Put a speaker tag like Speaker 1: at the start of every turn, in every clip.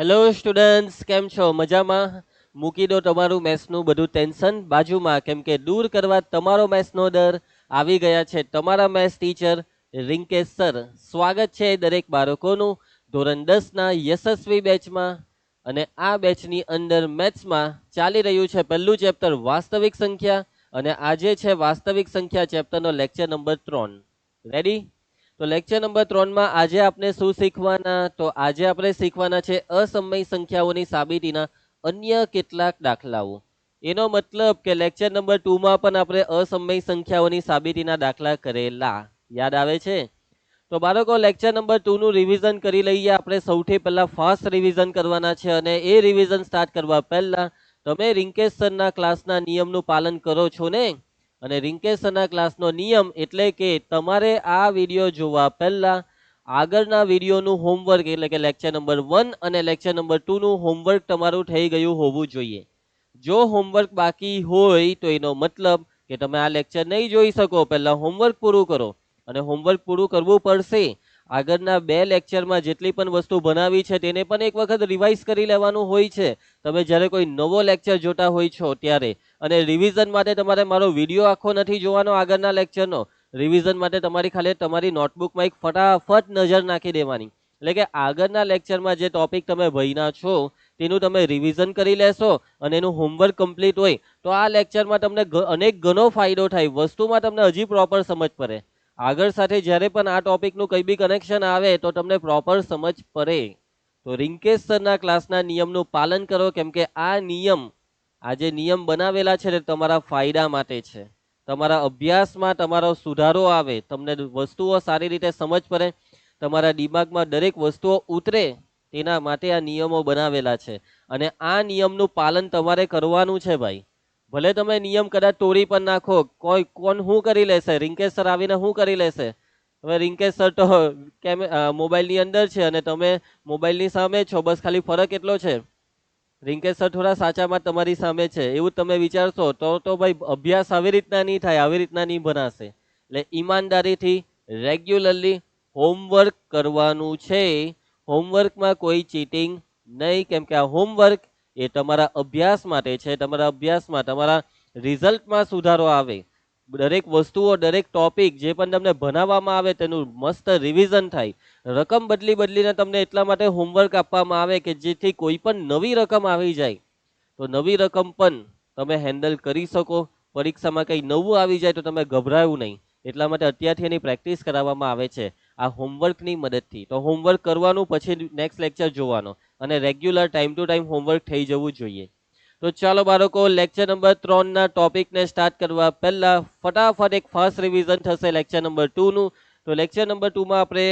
Speaker 1: Hello students, કેમ છો? મજામાં? મૂકી દો તમારું મેથ્સનું બધું ટેન્શન બાજુમાં, કેમ કે દૂર કરવા તમારો મેથ્સનો ડર આવી ગયા છે તમારા મેથ્સ ટીચર રિંકેશ સર. સ્વાગત છે દરેક બાળકોનું ધોરણ 10ના યશસ્વી બેચમાં. અને આ બેચની અંદર મેથ્સમાં ચાલી રહ્યું છે પહેલું ચેપ્ટર વાસ્તવિક સંખ્યા, અને આજે છે વાસ્તવિક સંખ્યા ચેપ્ટરનો લેક્ચર નંબર 3. રેડી? તો લેક્ચર નંબર 3 માં આજે આપણે શું શીખવાના? તો આજે આપણે શીખવાના છે અસમય સંખ્યાઓની સાબિતીના અન્ય કેટલાક દાખલાઓ. એનો મતલબ કે લેક્ચર નંબર 2 માં પણ આપણે અસમય સંખ્યાઓની સાબિતીના દાખલા કરેલા. યાદ આવે છે? તો બાળકો, લેક્ચર નંબર 2 નું રિવિઝન કરી લઈએ. આપણે સૌથી પહેલા ફાસ્ટ રિવિઝન કરવાના છે, અને એ રિવિઝન સ્ટાર્ટ કરવા પહેલા તમે રિંકેશ સરના ક્લાસના નિયમનું પાલન કરો છો ને? અને રિંકેશ સરના ક્લાસનો નિયમ એટલે કે તમારે આ વિડીયો જોવા પહેલા આગળના વિડીયોનું હોમવર્ક એટલે કે લેક્ચર નંબર 1 અને લેક્ચર નંબર 2 નું હોમવર્ક તમારું થઈ ગયું હોવું જોઈએ. જો હોમવર્ક બાકી હોય તો એનો મતલબ કે તમે આ લેક્ચર નહીં જોઈ શકો. પહેલા હોમવર્ક પૂરું કરો, અને હોમવર્ક પૂરું કરવું પડશે. આગળના 2 લેક્ચરમાં જેટલી પણ વસ્તુ બનાવી છે તેને પણ એક વખત રિવાઇઝ કરી લેવાનું હોય છે તમે જ્યારે કોઈ નવો લેક્ચર જોતા હોય છો ત્યારે. અને રિવિઝન માટે તમારે મારો વિડીયો આખો નથી જોવાનો આગળના લેક્ચરનો. રિવિઝન માટે તમારી ખાલી તમારી નોટબુકમાં એક ફટાફટ નજર નાખી દેવાની, એટલે કે આગળના લેક્ચરમાં જે ટોપિક તમે ભણ્યા છો તેનું તમે રિવિઝન કરી લેશો અને એનું હોમવર્ક કમ્પ્લીટ હોય તો આ લેક્ચરમાં તમને અનેક ઘણો ફાયદો થાય. વસ્તુમાં તમને હજી પ્રોપર સમજ પડે. આગળ સાથે જ્યારે પણ આ ટોપિકનું કંઈ બી કનેક્શન આવે તો તમને પ્રોપર સમજ પડે. તો રિંકેશ સરના ક્લાસના નિયમનું પાલન કરો, કેમ કે આ નિયમ, આ જે નિયમ બનાવેલા છે તે તમારા ફાયદા માટે છે. તમારા અભ્યાસમાં તમારો સુધારો આવે, તમને વસ્તુઓ સારી રીતે સમજ પડે, તમારા દિમાગમાં દરેક વસ્તુઓ ઉતરે, તેના માટે આ નિયમો બનાવેલા છે. અને આ નિયમનું પાલન તમારે કરવાનું છે ભાઈ. ભલે તમે નિયમ કદાચ તોડી પણ નાખો, કોણ શું કરી લેશે? રિંકેશ સર આવીને શું કરી લેશે? હવે રિંકેશ સર તો મોબાઈલની અંદર છે અને તમે મોબાઈલની સામે છો, બસ ખાલી ફરક એટલો છે. રિંકેશ સર થોડા સાચામાં તમારી સામે છે એવું તમે વિચારશો તો ભાઈ અભ્યાસ આવી રીતના નહીં થાય, આવી રીતના નહીં ભણાશે. એટલે ઈમાનદારીથી રેગ્યુલરલી હોમવર્ક કરવાનું છે. હોમવર્કમાં કોઈ ચીટિંગ નહીં, કેમ કે આ હોમવર્ક એ તમારા અભ્યાસ માટે છે. તમારા અભ્યાસમાં તમારા રિઝલ્ટમાં સુધારો આવે. દરેક વસ્તુઓ, દરેક ટોપિક જે પણ તમને ભણાવવામાં આવે તેનું મસ્ત રિવિઝન થાય. રકમ બદલીને તમને એટલા માટે હોમવર્ક આપવામાં આવે કે જેથી કોઈ પણ નવી રકમ આવી જાય તો નવી રકમ પણ તમે હેન્ડલ કરી શકો. પરીક્ષામાં કંઈ નવું આવી જાય તો તમે ગભરાવું નહીં. એટલા માટે અત્યારથી એની પ્રેક્ટિસ કરાવવામાં આવે છે આ હોમવર્કની મદદથી. તો હોમવર્ક કરવાનું, પછી નેક્સ્ટ લેક્ચર જોવાનો, અને regular time to time homework થઈ જવું જોઈએ. તો ચાલો બાળકો, લેક્ચર નંબર 3 ના ટોપિકને સ્ટાર્ટ કરવા પહેલા ફટાફટ એક ફાસ્ટ રિવિઝન થશે લેક્ચર નંબર 2 નું. તો લેક્ચર નંબર 2 માં આપણે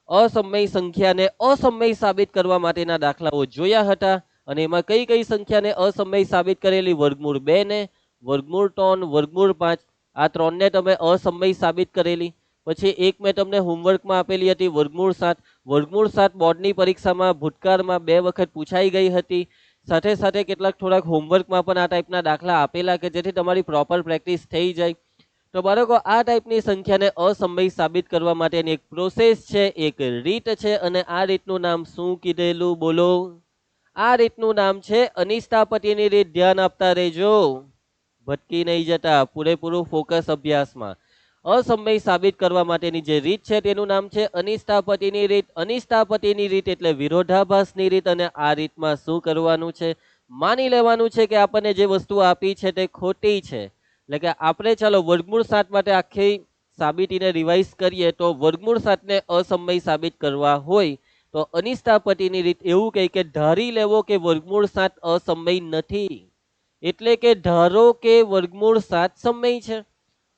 Speaker 1: અસમય સંખ્યાને અસમય સાબિત કરવા માટેના દાખલાઓ જોયા હતા. અને એમાં કઈ કઈ સંખ્યાને અસમય સાબિત કરેલી? વર્ગમૂળ 2 ને, વર્ગમૂળ 3, વર્ગમૂળ 5, આ 3 ને તમે અસમય સાબિત કરેલી. પછી એક મેં તમને હોમવર્કમાં આપેલી હતી વર્ગમૂળ 7. વર્ગમૂળ 7 બોર્ડની પરીક્ષામાં ભૂતકાળમાં 2 વખત પૂછાઈ ગઈ હતી. સાથે સાથે કેટલાક થોડાક હોમવર્કમાં પણ આ ટાઈપના દાખલા આપેલા કે જેથી તમારી પ્રોપર પ્રેક્ટિસ થઈ જાય. તો બાળકો, આ ટાઈપની સંખ્યાને અસમય સાબિત કરવા માટેની એક પ્રોસેસ છે, એક રીત છે, અને આ રીતનું નામ શું કીધેલું? બોલો. આ રીતનું નામ છે અનિષ્ટાપતિની રીત. ધ્યાન આપતા રહેજો, ભટકી નહીં જતા, પૂરેપૂરું ફોકસ અભ્યાસમાં. અસમય સાબિત કરવા માટેની જે રીત છે તેનું નામ છે અનિષ્ટાપતિની રીત. અનિષ્ટાપતિની રીત એટલે વિરોધાભાસની રીત. અને આ રીતમાં શું કરવાનું છે? માની લેવાનું છે કે આપણને જે વસ્તુ આપી છે તે ખોટી છે. એટલે કે આપણે ચાલો વર્ગમૂળ 7 માટે આખી સાબિતીને રિવાઇઝ કરીએ તો વર્ગમૂળ 7 ને અસમય સાબિત કરવા હોય તો અનિષ્ટાપતિની રીત એવું કહે કે ધારી લેવો કે વર્ગમૂળ 7 અસમય નથી. એટલે કે ધારો કે વર્ગમૂળ 7 સમય છે,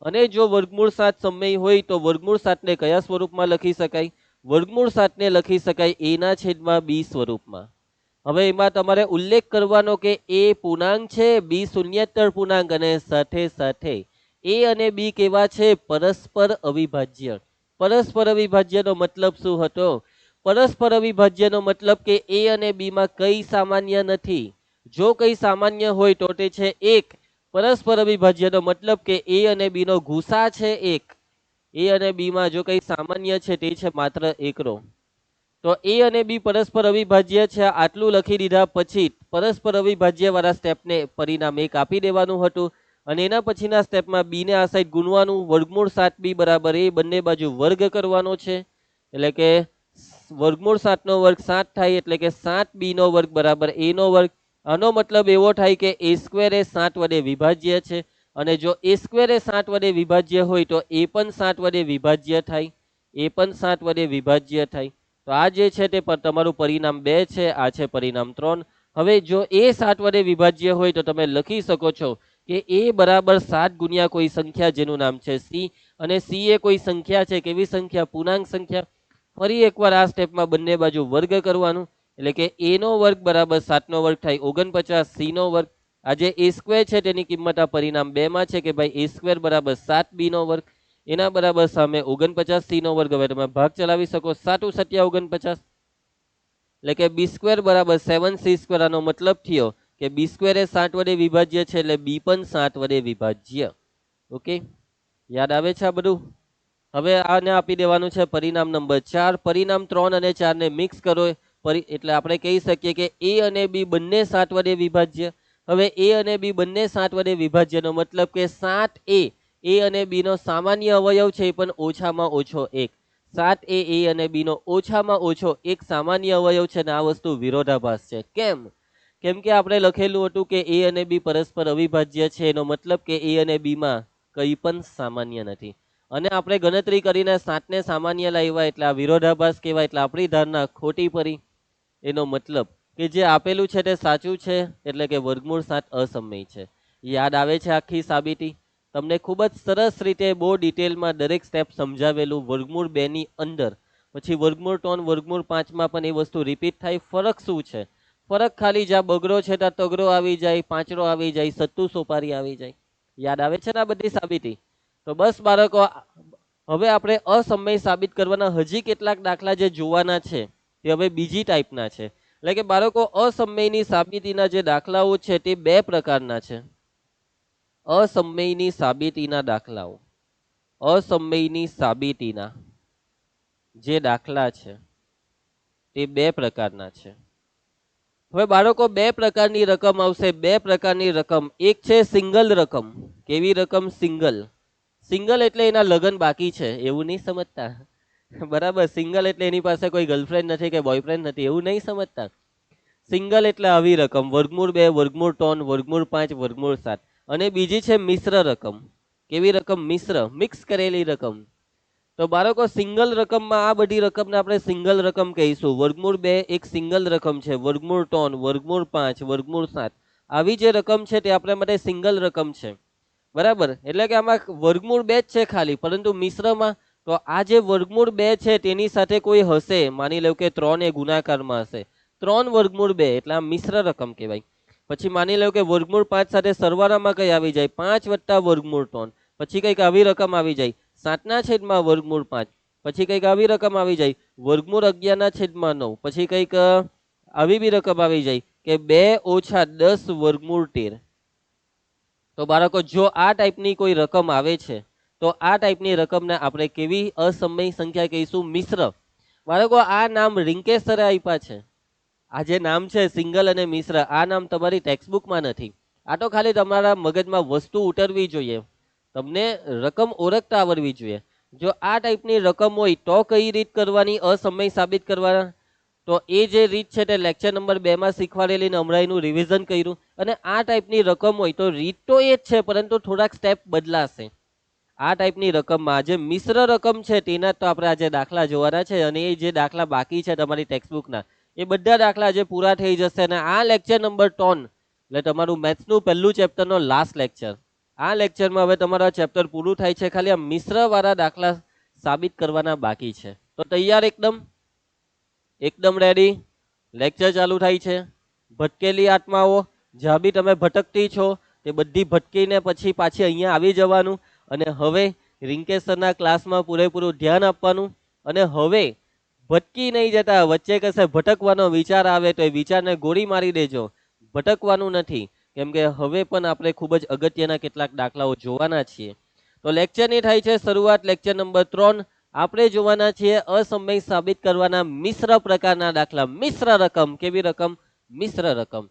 Speaker 1: અને જો વર્ગમૂળ 7 સમય હોય તો વર્ગમૂળ 7 ને કયા સ્વરૂપમાં લખી શકાય? વર્ગમૂળ 7 ને લખી શકાય એના છેદમાં બી સ્વરૂપમાં. હવે એમાં તમારે ઉલ્લેખ કરવાનો કે એ પૂર્ણાંક છે, બી શૂન્યેતર પૂર્ણાંક, અને સાથે સાથે એ અને બી કેવા છે? પરસ્પર અવિભાજ્ય. પરસ્પર અવિભાજ્યનો મતલબ શું હતો? પરસ્પર અવિભાજ્યનો મતલબ કે એ અને બી માં કઈ સામાન્ય નથી. જો કઈ સામાન્ય હોય તો તે છે 1. પરસ્પર અવિભાજ્યનો મતલબ કે એ અને બી નો ગુસા છે 1. એ અને બી માં જો કઈ સામાન્ય છે તે છે માત્ર 1 નો. તો એ અને બી પરસ્પર અવિભાજ્ય છે, આટલું લખી દીધા પછી પરસ્પર અવિભાજ્ય વાળા સ્ટેપને પરિણામ 1 આપી દેવાનું હતું અને એના પછીના સ્ટેપમાં બી ને આ સાઈડ ગુણવાનું, વર્ગમૂળ 7b બરાબર એ બંને બાજુ વર્ગ કરવાનો છે, એટલે કે વર્ગમૂળ 7 નો વર્ગ 7 થાય, એટલે કે 7b નો વર્ગ બરાબર a નો વર્ગ. આનો મતલબ એવો થાય કે a સ્ક્વેર એ 7 વડે વિભાજ્ય છે અને જો a સ્ક્વેર એ 7 વડે વિભાજ્ય હોય તો a પણ 7 વડે વિભાજ્ય થાય, એ પણ 7 વડે વિભાજ્ય થાય. તો આ જે છે તે તમારું પરિણામ 2 છે, આ છે પરિણામ 3. હવે જો એ 7 વડે વિભાજ્ય હોય તો તમે લખી શકો છો કે એ બરાબર 7 ગુણ્યા કોઈ સંખ્યા જેનું નામ છે સી, અને સી એ કોઈ સંખ્યા છે, કેવી સંખ્યા? પૂર્ણાંક સંખ્યા. ફરી એકવાર આ સ્ટેપમાં બંને બાજુ વર્ગ કરવાનું, એટલે કે a નો વર્ગ બરાબર 7 નો વર્ગ થાય 49, સી નો વર્ગ. આ જે a સ્ક્વેર છે તેની કિંમત આ પરિણામ 2 માં છે કે ભાઈ a સ્ક્વેર બરાબર 7b નો વર્ગ, એના બરાબર સામે 49 સી નો વર્ગ. હવે તમે ભાગ ચલાવી શકો, 7 × 7 = 49, એટલે કે બી સ્ક્વેર બરાબર 7c સ્ક્વેર. આનો મતલબ થયો કે બી સ્ક્વેર એ 7 વડે વિભાજ્ય છે, એટલે બી પણ 7 વડે વિભાજ્ય. ઓકે, યાદ આવે છે આ બધું? હવે આને આપી દેવાનું છે પરિણામ નંબર 4. પરિણામ 3 અને 4 ને મિક્સ કરો એટલે આપણે કહી શકીએ કે a અને b બંને 7 વડે વિભાજ્ય. હવે a અને b બંને 7 વડે વિભાજ્યનો મતલબ કે 7a a અને b નો સામાન્ય અવયવ છે, પણ ઓછામાં ઓછો 1. 7a a અને b નો ઓછામાં ઓછો 1 સામાન્ય અવયવ છે, અને આ વસ્તુ વિરોધાભાસ છે. કેમ? કેમ કે આપણે લખેલું હતું કે a અને b પરસ્પર અવિભાજ્ય છે, એનો મતલબ કે a અને b માં કંઈ પણ સામાન્ય નથી, અને આપણે ગણતરી કરીને 7 ને સામાન્ય લાવ્યા એટલે આ વિરોધાભાસ કહેવાય. એટલે આપણી ધારણા ખોટી પડી. એનો મતલબ કે જે આપેલું છે તે સાચું છે, એટલે કે વર્ગમૂળ 7 અસમય છે. યાદ આવે છે આખી સાબિતી? તમને ખૂબ જ સરસ રીતે બહુ ડિટેલમાં દરેક સ્ટેપ સમજાવેલું વર્ગમૂળ 2 ની અંદર. પછી વર્ગમૂળ 3, વર્ગમૂળ 5 માં પણ એ વસ્તુ રિપીટ થાય. ફરક શું છે? ફરક ખાલી જ્યાં બગડો છે ત્યાં તગડો આવી જાય, પાંચડો આવી જાય, સત્તુ સોપારી આવી જાય. યાદ આવે છે ને આ બધી સાબિતી? તો બસ બાળકો, હવે આપણે અસમય સાબિત કરવાના હજી કેટલાક દાખલા જે જોવાના છે તે હવે બીજી ટાઈપના છે. એટલે કે બાળકો, અસમયની સાબિતીના જે દાખલાઓ છે તે 2 પ્રકારના છે. અસમયની સાબિતીના દાખલાઓ, અસમયની સાબિતીના જે દાખલા છે તે 2 પ્રકારના છે. હવે બાળકો, 2 પ્રકારની રકમ આવશે. 2 પ્રકારની રકમ. એક છે સિંગલ રકમ. કેવી રકમ? સિંગલ. સિંગલ એટલે એના લગ્ન બાકી છે એવું નહીં સમજતા, બરાબર? સિંગલ એટલે એની પાસે કોઈ ગર્લફ્રેન્ડ નથી કે બોયફ્રેન્ડ નથી એવું નહીં સમજતા. સિંગલ એટલે આવી રકમ, વર્ગમૂળ 2, વર્ગમૂળ 3, વર્ગમૂળ 5, વર્ગમૂળ 7. અને બીજી છે મિશ્ર રકમ. કેવી રકમ? મિશ્ર, મિક્સ કરેલી રકમ. તો બાળકો, સિંગલ રકમમાં આ બધી રકમને આપણે સિંગલ રકમ કહીશું. વર્ગમૂળ 2 એક સિંગલ રકમ છે, વર્ગમૂળ 3, વર્ગમૂળ 5, વર્ગમૂળ 7 આવી જે રકમ છે તે આપણા માટે સિંગલ રકમ છે, બરાબર? એટલે કે આમાં વર્ગમૂળ 2 જ છે ખાલી, પરંતુ મિશ્રમાં તો આ જે વર્ગમૂળ 2 છે તેની સાથે કોઈ હશે, માની લો કે 3 એ ગુણાકારમાં હશે, 3 વર્ગમૂળ 2 એટલે આ મિશ્ર રકમ કહેવાય. પછી માની લો કે વર્ગમૂળ 5 સાથે સરવાળામાં કઈ આવી જાય, 5 + વર્ગમૂળ 3. પછી કંઈક આવી રકમ આવી જાય, 7/માં વર્ગમૂળ 5. પછી કંઈક આવી રકમ આવી જાય, વર્ગમૂળ 11/9. પછી કંઈક આવી બી રકમ આવી જાય કે 2 - 10 વર્ગમૂળ 13. તો બાળકો, જો આ ટાઈપની કોઈ રકમ આવે છે તો આ ટાઈપની રકમને આપણે કેવી અસમય સંખ્યા કહીશું? મિશ્ર. બાળકો, આ નામ રિંકેશ સરે આપ્યા છે. આ જે નામ છે સિંગલ અને મિશ્ર, આ નામ તમારી ટેક્સ્ટબુકમાં નથી. આ તો ખાલી તમારા મગજમાં વસ્તુ ઉતરવી જોઈએ, તમને રકમ ઓળખતા આવડવી જોઈએ. જો આ ટાઈપની રકમ હોય તો કઈ રીત કરવાની અસમય સાબિત કરવાના? તો એ જે રીત છે તે લેક્ચર નંબર 2 માં શીખવાડેલી ને હમણાં એનું રિવિઝન કર્યું. અને આ ટાઈપની રકમ હોય તો રીત તો એ જ છે, પરંતુ થોડાક સ્ટેપ બદલાશે. આ ટાઈપની રકમમાં જે મિશ્ર રકમ છે તેના તો આપણે આજે દાખલા જોવાના છે, અને એ જે દાખલા બાકી છે તમારી ટેક્સ્ટબુકના એ બધા દાખલા જે પૂરા થઈ જશે. અને આ લેક્ચર નંબર 3 એટલે તમારું મેથ્સનું પહેલું ચેપ્ટરનો લાસ્ટ લેક્ચર. આ લેક્ચરમાં હવે તમારા ચેપ્ટર પૂરું થાય છે, ખાલી આ મિશ્ર વાળા દાખલા સાબિત કરવાના બાકી છે. તો તૈયાર? એકદમ રેડી? લેક્ચર ચાલુ થાય છે. ભટકેલી આત્માઓ, જ્યાં બી તમે ભટકતી છો તે બધી ભટકીને પછી પાછી અહીંયા આવી જવાનું. અને હવે રિંકેશ સરના ક્લાસમાં પૂરેપૂરું ધ્યાન આપવાનું. અને હવે ભટકી નહીં જતા. વચ્ચે કશે ભટકવાનો વિચાર આવે તો એ વિચારને ગોળી મારી દેજો, ભટકવાનું નથી. કેમ કે હવે પણ આપણે ખૂબ જ અગત્યના કેટલાક દાખલાઓ જોવાના છીએ. તો લેક્ચરની થાય છે શરૂઆત. લેક્ચર નંબર 3 આપણે જોવાના છીએ અસમય સાબિત કરવાના મિશ્ર પ્રકારના દાખલા. મિશ્ર રકમ, કેવી રકમ? મિશ્ર રકમ.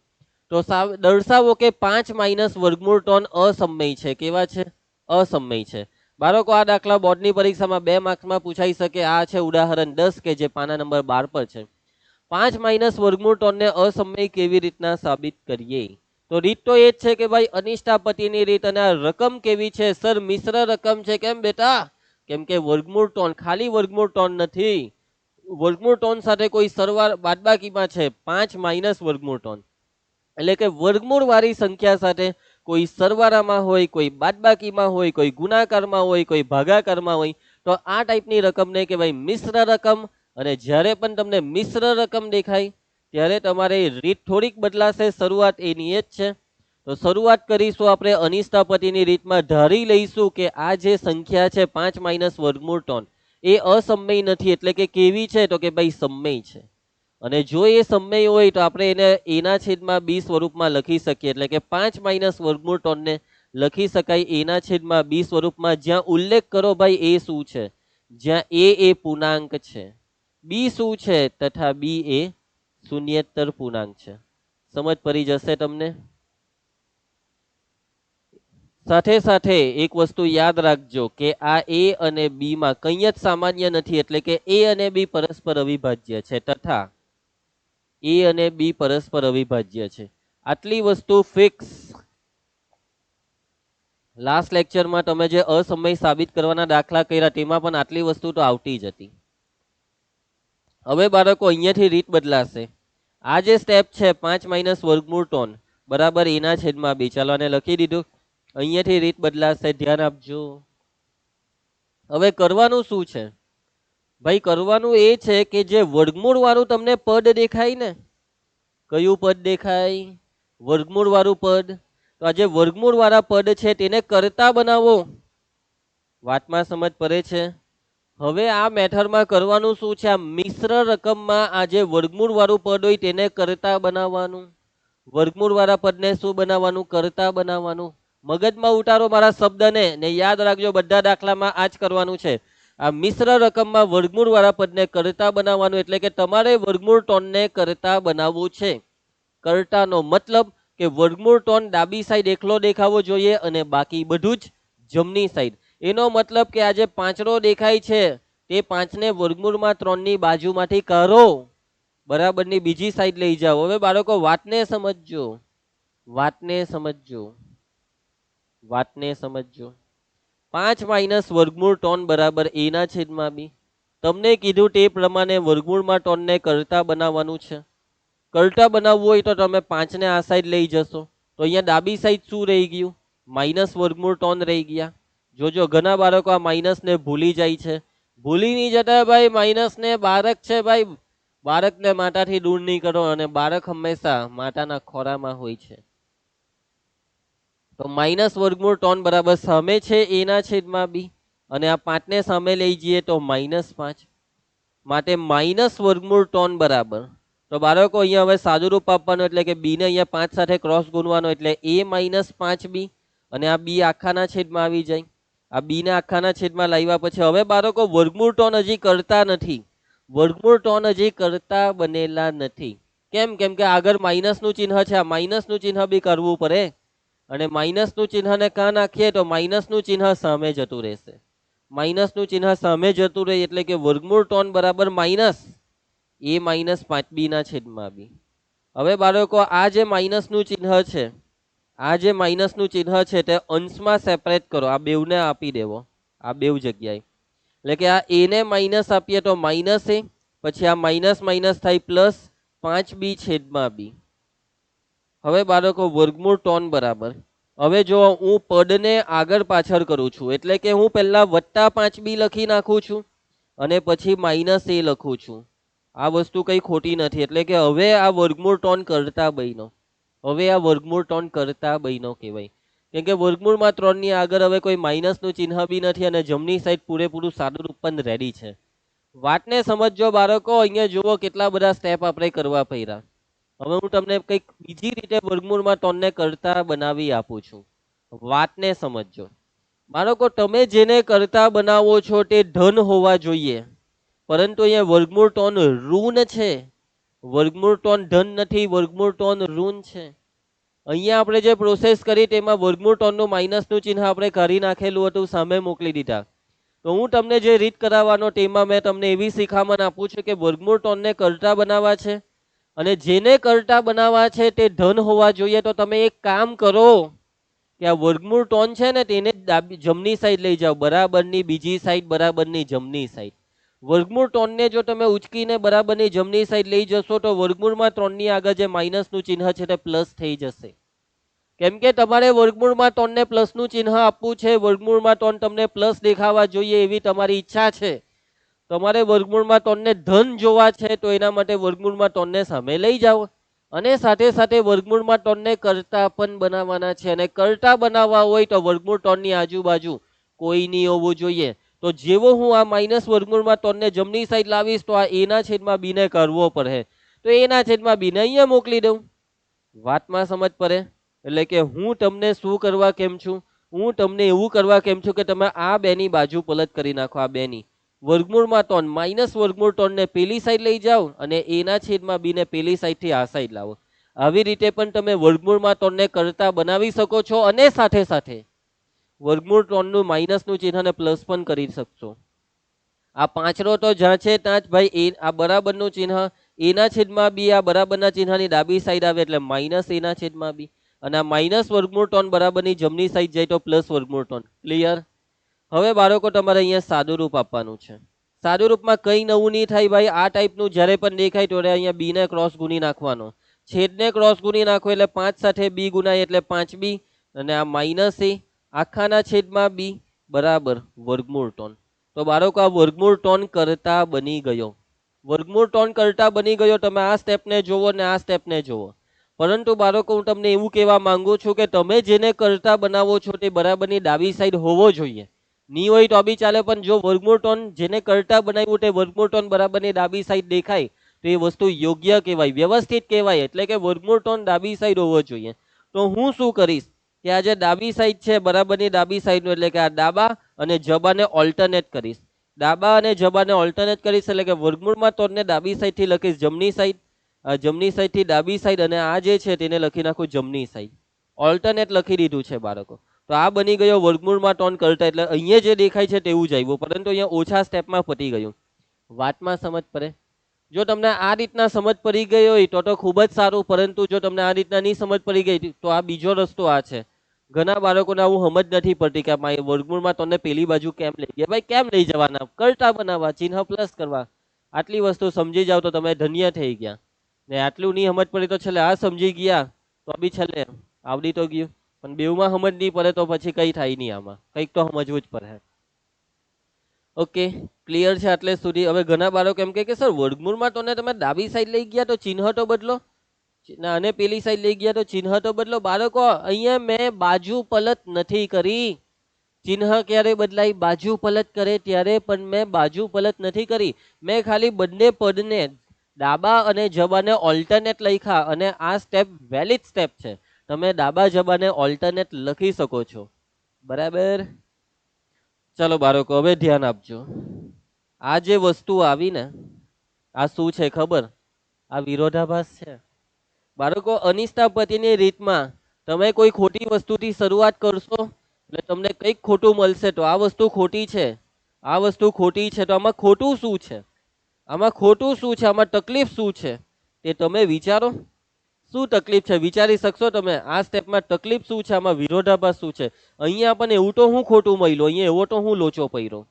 Speaker 1: તો દર્શાવો કે 5 માઇનસ વર્ગમૂળ ટોન અસમય છે. કેવા છે? અસમય છે. બાળકો આ દાખલા બોર્ડની પરીક્ષામાં 2 માર્ક્સમાં પૂછાઈ શકે. આ છે ઉદાહરણ 10 કે જે પાના નંબર 12 પર છે. 5 માઇનસ વર્ગમૂળ ટોનને અસમય કેવી રીતના સાબિત કરીએ? તો રીત તો એ જ છે કે ભાઈ અનિષ્ટાપતિની રીત. અને આ રકમ કેવી છે? સર મિશ્ર રકમ છે. કેમ બેટા? કેમ કે વર્ગમૂળ ટોન ખાલી વર્ગમૂળ ટોન નથી, વર્ગમૂળ ટોન સાથે કોઈ સરવાળા બાદબાકીમાં છે. 5 માઇનસ વર્ગમૂળ ટોન એટલે કે વર્ગમૂળ વાળી સંખ્યા સાથે કોઈ સરવાળામાં હોય, કોઈ બાદબાકીમાં હોય, કોઈ ગુણાકારમાં હોય, કોઈ ભાગાકારમાં હોય. તો આ ટાઈપની રકમને કહેવાય મિશ્ર રકમ. અને જ્યારે પણ તમને મિશ્ર રકમ દેખાય ત્યારે તમારે રીત થોડીક બદલાશે. શરૂઆત એની જ છે. તો શરૂઆત કરીશું આપણે અનિષ્ટાપતિની રીતમાં. ધારી લઈશું કે આ જે સંખ્યા છે 5 માઇનસ વર્ગમૂળ ટોન એ અસમય નથી. એટલે કે કેવી છે? તો કે ભાઈ સમય છે. અને જો એ સમય હોય તો આપણે એને એના છેદમાં બી સ્વરૂપમાં લખી શકીએ. એટલે કે 5 માઇનસ વર્ગમૂળ ટોનને લખી શકાય એના છેદમાં બી સ્વરૂપમાં. જ્યાં ઉલ્લેખ કરો ભાઈ એ શું છે? જ્યાં એ પૂર્ણાંક છે, બી શું છે? તથા બી એ શૂન્યેતર પૂર્ણાંક છે. સમજ પડી જશે તમને. સાથે સાથે એક વસ્તુ યાદ રાખજો કે આ એ અને બી માં કંઈ જ સામાન્ય નથી. એટલે કે એ અને બી પરસ્પર અવિભાજ્ય છે. તથા એ અને બી પરસ્પર અવિભાજ્ય છે. આટલી વસ્તુ ફિક્સ. લાસ્ટ લેક્ચરમાં તમે જે અસમય સાબિત કરવાના દાખલા કર્યા તેમાં પણ આટલી વસ્તુ તો આવતી જ હતી. હવે બાળકો અહીંયાથી રીત બદલાશે. આ જે સ્ટેપ છે 5 માઇનસ વર્ગમૂળ ટોન બરાબર એના છેદમાં બી. ચાલો આને લખી દીધું. અહીંયાથી રીત બદલાશે, ધ્યાન આપજો. હવે કરવાનું શું છે ભાઈ? કરવાનું એ છે કે જે વર્ગમૂળ વાળું તમને પદ દેખાય ને, કયું પદ દેખાય? વર્ગમૂળ વાળું પદ. તો આ જે વર્ગમૂળ વાળા પદ છે તેને કરતા બનાવો. વાતમાં સમજ પડે છે? હવે આ મેથડમાં કરવાનું શું છે? આ મિશ્ર રકમમાં આ જે વર્ગમૂળ વાળું પદ હોય તેને કરતા બનાવવાનું. વર્ગમૂળ વાળા પદને શું બનાવવાનું? કરતા બનાવવાનું. મગજમાં ઉતારો મારા શબ્દને ને યાદ રાખજો. બધા દાખલામાં આ જ કરવાનું છે. આ મિશ્ર રકમમાં વર્ગમૂળ વાળા પદને કરતા બનાવવાનું. એટલે કે તમારે વર્ગમૂળ ટોનને કરતા બનાવવું છે. કરતાનો મતલબ કે વર્ગમૂળ ટોન ડાબી સાઈડ એકલો દેખાવો જોઈએ અને બાકી બધું જ જમણી સાઈડ. એનો મતલબ કે આ જે પાંચડો દેખાય છે તે 5 ને વર્ગમૂળમાં 3 ની બાજુમાંથી કાઢો, બરાબરની બીજી સાઈડ લઈ જાઓ. હવે બાળકો વાતને સમજજો, વાતને સમજજો, વાતને સમજજો. 5 માઇનસ વર્ગમૂળ ટોન બરાબર એના છેદમાં બી. તમને કીધું તે પ્રમાણે વર્ગમૂળમાં ટોનને કરતા બનાવવાનું છે. કરતા બનાવવું હોય તો તમે 5 ને આ સાઈડ લઈ જશો તો અહીંયા ડાબી સાઈડ શું રહી ગયું? માઇનસ વર્ગમૂળ ટોન રહી ગયા. જોજો ઘણા બાળકો આ માઇનસ ને ભૂલી જાય છે. ભૂલી નહીં જતા ભાઈ. માઇનસ ને બાળક છે ભાઈ, બાળકને માતાથી દૂર નહીં કરો. અને બાળક હંમેશા માતાના ખોરામાં હોય છે. તો માઇનસ વર્ગમૂળ ટોન બરાબર સામે છે એના છેદમાં બી. અને આ 5 ને સામે લઈ જઈએ તો -5. માટે માઇનસ વર્ગમૂળ ટોન બરાબર. તો બાળકો અહીંયા હવે સાદુરૂપ આપવાનું. એટલે કે બી ને અહીંયા 5 સાથે ક્રોસ ગુણવાનો. એટલે a -5b. અને આ બી આખાના છેદમાં આવી જાય. આ બી ને આખાના છેદમાં લાવ્યા પછી હવે બાળકો વર્ગમૂળ ટોન હજી કરતા નથી. વર્ગમૂળ ટોન હજી કરતા બનેલા નથી. કેમ? કેમ કે આગળ માઇનસનું ચિહ્ન છે. આ માઇનસનું ચિહ્ન બી કરવું પડે. અને માઇનસનું ચિહ્નને કાં નાખીએ તો માઇનસનું ચિહ્ન સામે જતું રહેશે. માઇનસનું ચિહ્ન સામે જતું રહે એટલે કે વર્ગમૂળ ટોન બરાબર માઇનસ a -5b ના છેદમાં બી. હવે બાળકો આ જે માઇનસનું ચિહ્ન છે, આ જે માઇનસનું ચિહ્ન છે તે અંશમાં સેપરેટ કરો. આ બેવને આપી દેવો, આ બેવ જગ્યાએ. એટલે કે આ a ને માઇનસ આપીએ તો માઇનસ a, પછી આ માઇનસ માઇનસ થાય પ્લસ 5b છેદમાં બી. હવે બાળકો વર્ગમૂળ ટોન બરાબર. હવે જો હું પદને આગળ પાછળ કરું છું એટલે કે હું પહેલા +5b લખી નાખું છું અને પછી -a લખું છું. આ વસ્તુ કઈ ખોટી નથી. એટલે કે હવે આ વર્ગમૂળ ટોન કરતા બન્યો. હવે આ વર્ગમૂળ ટોન કરતા બન્યો કહેવાય. કેમ કે વર્ગમૂળમાં 3 ની આગળ હવે કોઈ માઇનસનું ચિહ્ન બી નથી અને જમણી સાઈડ પૂરેપૂરું સાદુરૂપ પણ રેડી છે. વાતને સમજજો બાળકો. અહીંયા જુઓ કેટલા બધા સ્ટેપ આપણે કરવા પડ્યા. હવે હું તમને કંઈક બીજી રીતે વર્ગમૂળમાં ટોનને કરતા બનાવી આપું છું. વાતને સમજજો બાળકો તમે જેને કરતા બનાવો છો તે ધન હોવા જોઈએ, પરંતુ અહીંયા વર્ગમૂળ ટોન ઋણ છે. વર્ગમૂળ ટોન ધન નથી, વર્ગમૂળ ટોન ઋણ છે. અહીંયા આપણે જે પ્રોસેસ કરી તેમાં વર્ગમૂળ ટોનનું માઇનસનું ચિહ્ન આપણે કાઢી નાખેલું હતું, સામે મોકલી દીધા. તો હું તમને જે રીત કરાવવાનો તેમાં મેં તમને એવી શિખામણ આપું છું કે વર્ગમૂળ ટોનને કરતા બનાવવા છે અને જેને કરતા બનાવવા છે તે ધન હોવા જોઈએ. તો તમે એક કામ કરો કે આ વર્ગમૂળ ટોન છે ને તેને જમણી સાઈડ લઈ જાઓ, બરાબરની બીજી સાઈડ, બરાબરની જમણી સાઈડ. વર્ગમૂળ ટોનને જો તમે ઉચકીને બરાબરની જમણી સાઈડ લઈ જશો તો વર્ગમૂળમાં 3 ની આગળ જે માઇનસનું ચિહ્ન છે તે પ્લસ થઈ જશે. કેમ કે તમારે વર્ગમૂળમાં 3 ને પ્લસનું ચિહ્ન આપવું છે, વર્ગમૂળમાં 3 તમને પ્લસ દેખાવા જોઈએ એવી તમારી ઈચ્છા છે. તમારે વર્ગમૂળમાં 3 ને ધન જોવા છે તો એના માટે વર્ગમૂળમાં 3 ને સામે લઈ જાઓ અને સાથે સાથે વર્ગમૂળમાં 3 ને કરતા પણ બનાવવાના છે. અને કરતા બનાવવા હોય તો વર્ગમૂળ 3 ની આજુબાજુ કોઈ નહીં હોવું જોઈએ. તો જેવો હું આ માઇનસ વર્ગમૂળમાં 3 ને જમણી સાઈડ લાવીશ તો આ એના છેદમાં બી ને કરવો પડે, તો એના છેદમાં બી ને અહીંયા મોકલી દઉં. વાતમાં સમજ પડે? એટલે કે હું તમને શું કરવા કેમ છું, હું તમને એવું કરવા કેમ છું કે તમે આ બેની બાજુ પલટ કરી નાખો. આ બેની વર્ગમૂળમાં 3 માઇનસ વર્ગમૂળ 3 ને પેલી સાઈડ લઈ જાઓ અને એના છેદમાં બી ને પેલી સાઈડથી આ સાઈડ લાવો. આવી રીતે પણ તમે વર્ગમૂળમાં 3 ને કરતા બનાવી શકો છો અને સાથે સાથે વર્ગમૂળ 3 નું માઇનસનું ચિહ્નને પ્લસ પણ કરી શકશો. આ પાંચરો તો જ્યાં છે ત્યાં જ ભાઈ આ બરાબરનું ચિહ્ન એના છેદમાં બી, આ બરાબરના ચિહ્નની ડાબી સાઈડ આવે એટલે માઇનસ એના છેદમાં બી, અને આ માઇનસ વર્ગમૂળ 3 બરાબરની જમણી સાઈડ જાય તો પ્લસ વર્ગમૂળ 3. ક્લિયર? હવે બાળકો તમારે અહીંયા સાદું રૂપ આપવાનું છે. સાદું રૂપમાં કઈ નવું નહીં થાય ભાઈ. આ ટાઈપનું જ્યારે પણ દેખાય તો અહીંયા બી ને ક્રોસ ગુણી નાખવાનો, છેદને ક્રોસ ગુણી નાખો એટલે 5 સાથે બી ગુણાય એટલે 5b, અને આ માઇનસ એ આખાના છેદમાં બી બરાબર વર્ગમૂળ 3. તો બાળકો આ વર્ગમૂળ 3 કરતા બની ગયો. વર્ગમૂળ 3 કરતા બની ગયો. તમે આ સ્ટેપને જોવો ને આ સ્ટેપને જોવો. પરંતુ બાળકો હું તમને એવું કહેવા માંગુ છું કે તમે જેને કરતા બનાવો છો તે બરાબરની ડાબી સાઈડ હોવો જોઈએ. ની હોય તો બી ચાલે, પણ જો વર્ગમૂળ 3 જેને કરતા બનાવ્યું તે વર્ગમૂળ 3 બરાબરની ડાબી સાઈડ દેખાય તો એ વસ્તુ યોગ્ય કહેવાય, વ્યવસ્થિત કહેવાય. એટલે કે વર્ગમૂળ 3 ડાબી સાઈડ હોવો જોઈએ. તો હું શું કરીશ કે આ જે ડાબી સાઈડ છે બરાબરની ડાબી સાઈડનું, એટલે કે આ ડાબા અને જબાને ઓલ્ટરનેટ કરીશ. ડાબા અને જબાને ઓલ્ટરનેટ કરીશ એટલે કે વર્ગમૂળમાં 3 ને ડાબી સાઈડથી લખીશ જમણી સાઈડ, જમણી સાઈડથી ડાબી સાઈડ, અને આ જે છે તેને લખી નાખું જમણી સાઈડ. ઓલ્ટરનેટ લખી દીધું છે બાળકો. તો આ બની ગયો વર્ગમૂળમાં 3 કરતા. એટલે અહીંયા જે દેખાય છે તેવું જ આવ્યું, પરંતુ અહીંયા ઓછા સ્ટેપમાં પતી ગયું. વાતમાં સમજ પડે? જો તમને આ રીતના સમજ પડી ગઈ હોય તો ખૂબ જ સારું, પરંતુ જો તમને આ રીતના નહીં સમજ પડી ગઈ તો આ બીજો રસ્તો આ છે. ઘણા બાળકોને આવું સમજ નથી પડતી કે વર્ગમૂળમાં તમને પેલી બાજુ કેમ લઈ ગયા. ભાઈ કેમ લઈ જવાના? કરતા બનાવવા, ચિહ્ન પ્લસ કરવા. આટલી વસ્તુ સમજી જાવ તો તમે ધન્ય થઈ ગયા. ને આટલું નહીં સમજ પડી તો છેલ્લે આ સમજી ગયા તો બી છેલ્લે આવડી તો ગયું. પણ બેવમાં સમજ નહીં પડે તો પછી કઈ થાય નહીં. આમાં કંઈક તો સમજવું જ પડે. ઓકે, ક્લિયર છે આટલે સુધી? હવે ઘણા બાળકો એમ કે સર વર્ગમૂળમાં તો તમે ડાબી સાઈડ લઈ ગયા તો ચિહ્ન તો બદલો, અને પેલી સાઈડ લઈ ગયા તો ચિહ્ન તો બદલો. બાળકો અહીંયા મેં બાજુ પલટ નથી કરી. ચિહ્ન ક્યારે બદલાય? બાજુ પલટ કરે ત્યારે, પણ મેં બાજુ પલટ નથી કરી. મેં ખાલી બંને પદને ડાબા અને જબાને ઓલ્ટરનેટ લખ્યા, અને આ સ્ટેપ વેલિડ સ્ટેપ છે. તમે ડાબા જબાને ઓલ્ટરનેટ લખી શકો છો. બરાબર? ચલો બાળકો હવે ધ્યાન આપજો. આ જે વસ્તુ આવી ને આ શું છે ખબર? આ વિરોધાભાસ છે. બાળકો અનિષ્ટાપતિની રીતમાં તમે કોઈ ખોટી વસ્તુથી શરૂઆત કરશો એટલે તમને કંઈક ખોટું મળશે. તો આ વસ્તુ ખોટી છે, આ વસ્તુ ખોટી છે. તો આમાં ખોટું શું છે? આમાં ખોટું શું છે? આમાં તકલીફ શું છે તે તમે વિચારો. શું તકલીફ છે વિચારી શકશો તમે? આ સ્ટેપમાં તકલીફ શું છે? આમાં વિરોધાભાસ શું છે? અહીંયા પણ એવું તો હું ખોટું મળ્યું, અહીંયા એવો તો હું લોચો પડ્યો.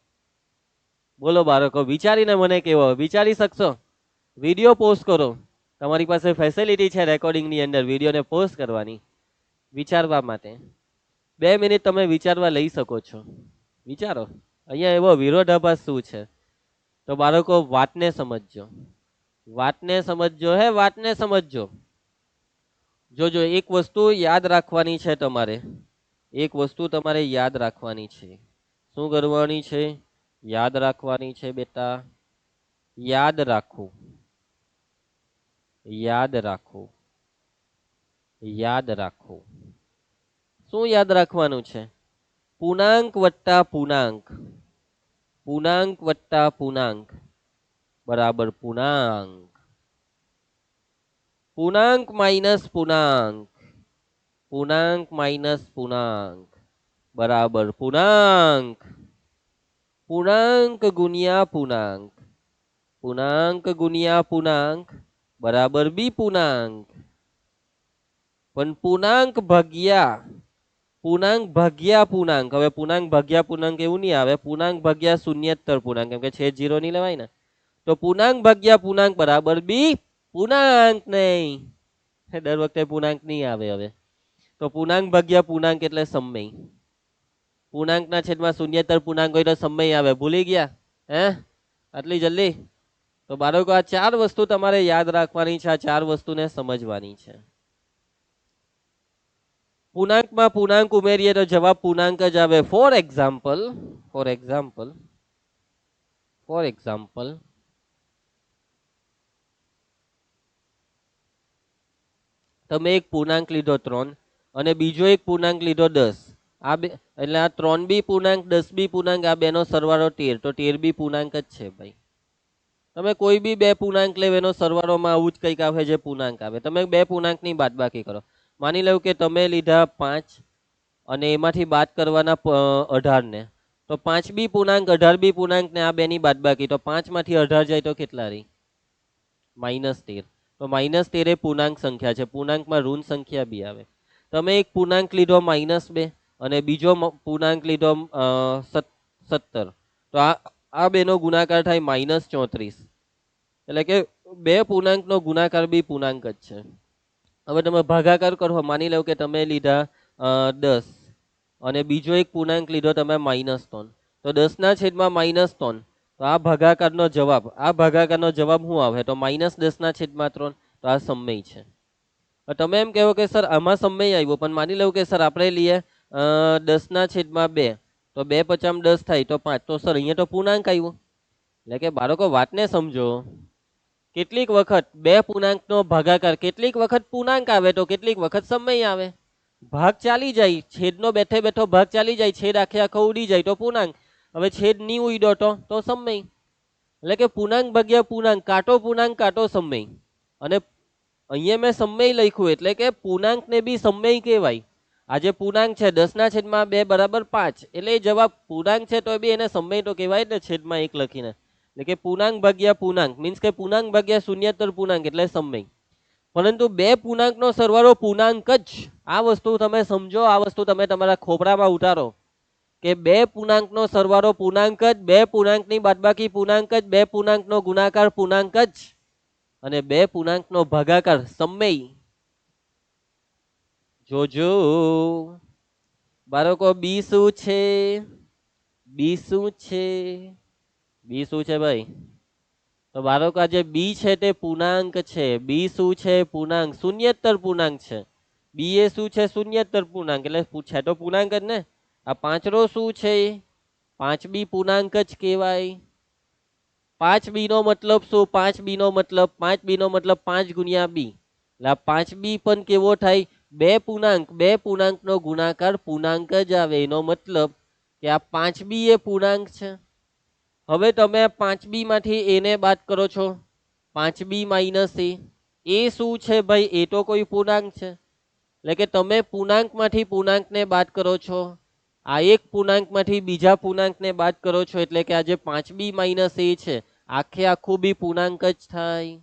Speaker 1: બોલો બાળકો, વિચારીને મને કેવો, વિચારી શકશો? વિડીયો પોસ્ટ કરો. તમારી પાસે ફેસિલિટી છે રેકોર્ડિંગની અંદર વિડીયોને પોસ્ટ કરવાની, વિચારવા માટે. 2 મિનિટ તમે વિચારવા લઈ શકો છો. વિચારો અહીંયા એવો વિરોધાભાસ શું છે. તો બાળકો વાતને સમજજો, વાતને સમજજો, હે વાતને સમજજો. જોજો એક વસ્તુ યાદ રાખવાની છે તમારે. એક વસ્તુ તમારે યાદ રાખવાની છે. શું કરવાની છે? યાદ રાખવાની છે બેટા. યાદ રાખો, યાદ રાખો, યાદ રાખો. શું યાદ રાખવાનું છે? પૂર્ણાંક વત્તા પૂર્ણાંક, પૂર્ણાંક વત્તા પૂર્ણાંક બરાબર પૂર્ણાંક, પૂર્ણાંક માઇનસ પૂર્ણાંક, પૂર્ણાંક માઇનસ પૂર્ણાંક બરાબર પૂર્ણાંક, પૂર્ણાંક ગુણ્યા પૂર્ણાંક, પૂર્ણાંક ગુણ્યા પૂર્ણાંક બરાબર બી પૂર્ણાંક, પણ પૂર્ણાંક ભાગ્યા પૂર્ણાંક, હવે પૂર્ણાંક ભાગ્યા પૂર્ણાંક એવું નહીં આવે, પૂર્ણાંક ભાગ્યા શૂન્યેતર પૂર્ણાંક, કેમ કે છેદ 0 નહીં લેવાય ને, તો પૂર્ણાંક ભાગ્યા પૂર્ણાંક બરાબર બી પૂર્ણાંક નહીં, દર વખતે પૂર્ણાંક નહીં આવે. હવે તો પૂર્ણાંક ભાગ્યા પૂર્ણાંક એટલે સમય, પૂર્ણાંકના છેદમાં શૂન્યેતર પૂર્ણાંક હોય તો સમય આવે, ભૂલી ગયા હે આટલી જલ્દી? તો બાળકો આ 4 વસ્તુ તમારે યાદ રાખવાની છે, આ 4 વસ્તુને સમજવાની છે. પૂર્ણાંકમાં પૂર્ણાંક ઉમેરીએ તો જવાબ પૂર્ણાંક જ આવે. ફોર એક્ઝામ્પલ તમે એક પૂર્ણાંક લીધો 3 અને બીજો એક પૂર્ણાંક લીધો 10, આ બે એટલે આ 3 બી પૂર્ણાંક 10 બી પૂર્ણાંક, આ બેનો સરવાળો 13, તો 13 બી પૂર્ણાંક જ છે ભાઈ. તમે કોઈ બી બે પૂર્ણાંક લેવ એનો સરવાળોમાં આવું જ કંઈક આવે જે પૂર્ણાંક આવે. તમે બે પૂર્ણાંકની બાદબાકી કરો, માની લો કે તમે લીધા 5 અને એમાંથી બાદ કરવાના 18 ને, તો 5 બી પૂર્ણાંક 18 બી પૂર્ણાંક ને આ બેની બાદબાકી, તો 5 માંથી 18 જાય તો કેટલા રહી? -13. તો -13 એ પૂર્ણાંક સંખ્યા છે, પૂર્ણાંકમાં ઋણ સંખ્યા બી આવે. તમે એક પૂર્ણાંક લીધો -2 અને બીજો પૂર્ણાંક લીધો 17, તો આ બેનો ગુણાકાર થાય -34, એટલે કે બે પૂર્ણાંકનો ગુણાકાર બી પૂર્ણાંક જ છે. હવે તમે ભાગાકાર કરો, માની લો કે તમે લીધા 10 અને બીજો એક પૂર્ણાંક લીધો તમે -3, તો 10 ના છેદમાં -3, તો આ ભાગાકારનો જવાબ શું આવે? તો -10 ના છેદમાં 3, તો આ સમય છે. તમે એમ કહો કે સર આમાં સમય આવ્યો, પણ માની લો કે સર આપણે લઈએ 10 ના છેદમાં 2, તો 2 × 5 = 10 થાય, તો 5, તો સર અહીંયા તો પૂર્ણાંક આવ્યો. એટલે કે બાળકો વાતને સમજો, કેટલીક વખત બે પૂર્ણાંકનો ભાગાકાર, કેટલીક વખત પૂર્ણાંક આવે તો કેટલીક વખત સમય આવે. ભાગ ચાલી જાય, છેદનો બેઠે બેઠો ભાગ ચાલી જાય, છેદ આખો ઉડી જાય તો પૂર્ણાંક, હવે છેદ નહીં ઉડ્યો તો સમય. એટલે કે પૂર્ણાંક ભાગ્યા પૂર્ણાંક, કાંટો પૂર્ણાંક કાંટો સમય. અને અહીંયા મેં સમય લખ્યું એટલે કે પૂર્ણાંકને બી સમય કહેવાય. આ જે પૂર્ણાંક છે 10 ના છેદમાં 2 બરાબર 5, એટલે જવાબ પૂર્ણાંક છે તો બી એને સમય તો કહેવાય ને, છેદમાં 1 લખીને. એટલે કે પૂર્ણાંક ભાગ્યા પૂર્ણાંક મીન્સ કે પૂર્ણાંક ભાગ્યા શૂન્યેતર પૂર્ણાંક એટલે સમય. પરંતુ બે પૂર્ણાંકનો સરવાળો પૂર્ણાંક જ, આ વસ્તુ તમે સમજો, આ વસ્તુ તમે તમારા ખોપરામાં ઉતારો કે બે પૂર્ણાંકનો સરવાળો પૂર્ણાંક જ, બે પૂર્ણાંકની બાદબાકી પૂર્ણાંક જ, બે પૂર્ણાંકનો ગુણાકાર પૂર્ણાંક જ, અને બે પૂર્ણાંકનો ભાગાકાર સમય. જોજો બાળકો બી શું છે? બી શું છે? બી શું છે ભાઈ? તો બાળકો આ જે બી છે તે પૂર્ણાંક છે. બી શું છે? પૂર્ણાંક, શૂન્યેતર પૂર્ણાંક છે. બી એ શું છે? શૂન્યેતર પૂર્ણાંક, એટલે છે તો પૂર્ણાંક જ ને. આ 5 રો શું છે? 5 બી પૂર્ણાંક જ કહેવાય. 5 બી નો મતલબ શું? 5 બી નો મતલબ 5 ગુણ્યા બી, એટલે 5 બી પણ કેવો થાય? બે પૂર્ણાંકનો ગુણાકાર પૂર્ણાંક જ આવે. એનો મતલબ કે આ 5 બી એ પૂર્ણાંક છે. હવે તમે 5 બી માંથી એને બાદ કરો છો, 5 બી માઇનસ એ શું છે ભાઈ? એ તો કોઈ પૂર્ણાંક છે. એટલે કે તમે પૂર્ણાંકમાંથી પૂર્ણાંકને બાદ કરો છો, આ એક પૂર્ણાંકમાંથી બીજા પૂર્ણાંકને બાદ કરો છો, એટલે કે આ જે 5 બી માઇનસ એ છે આખું બી પૂર્ણાંક જ થાય.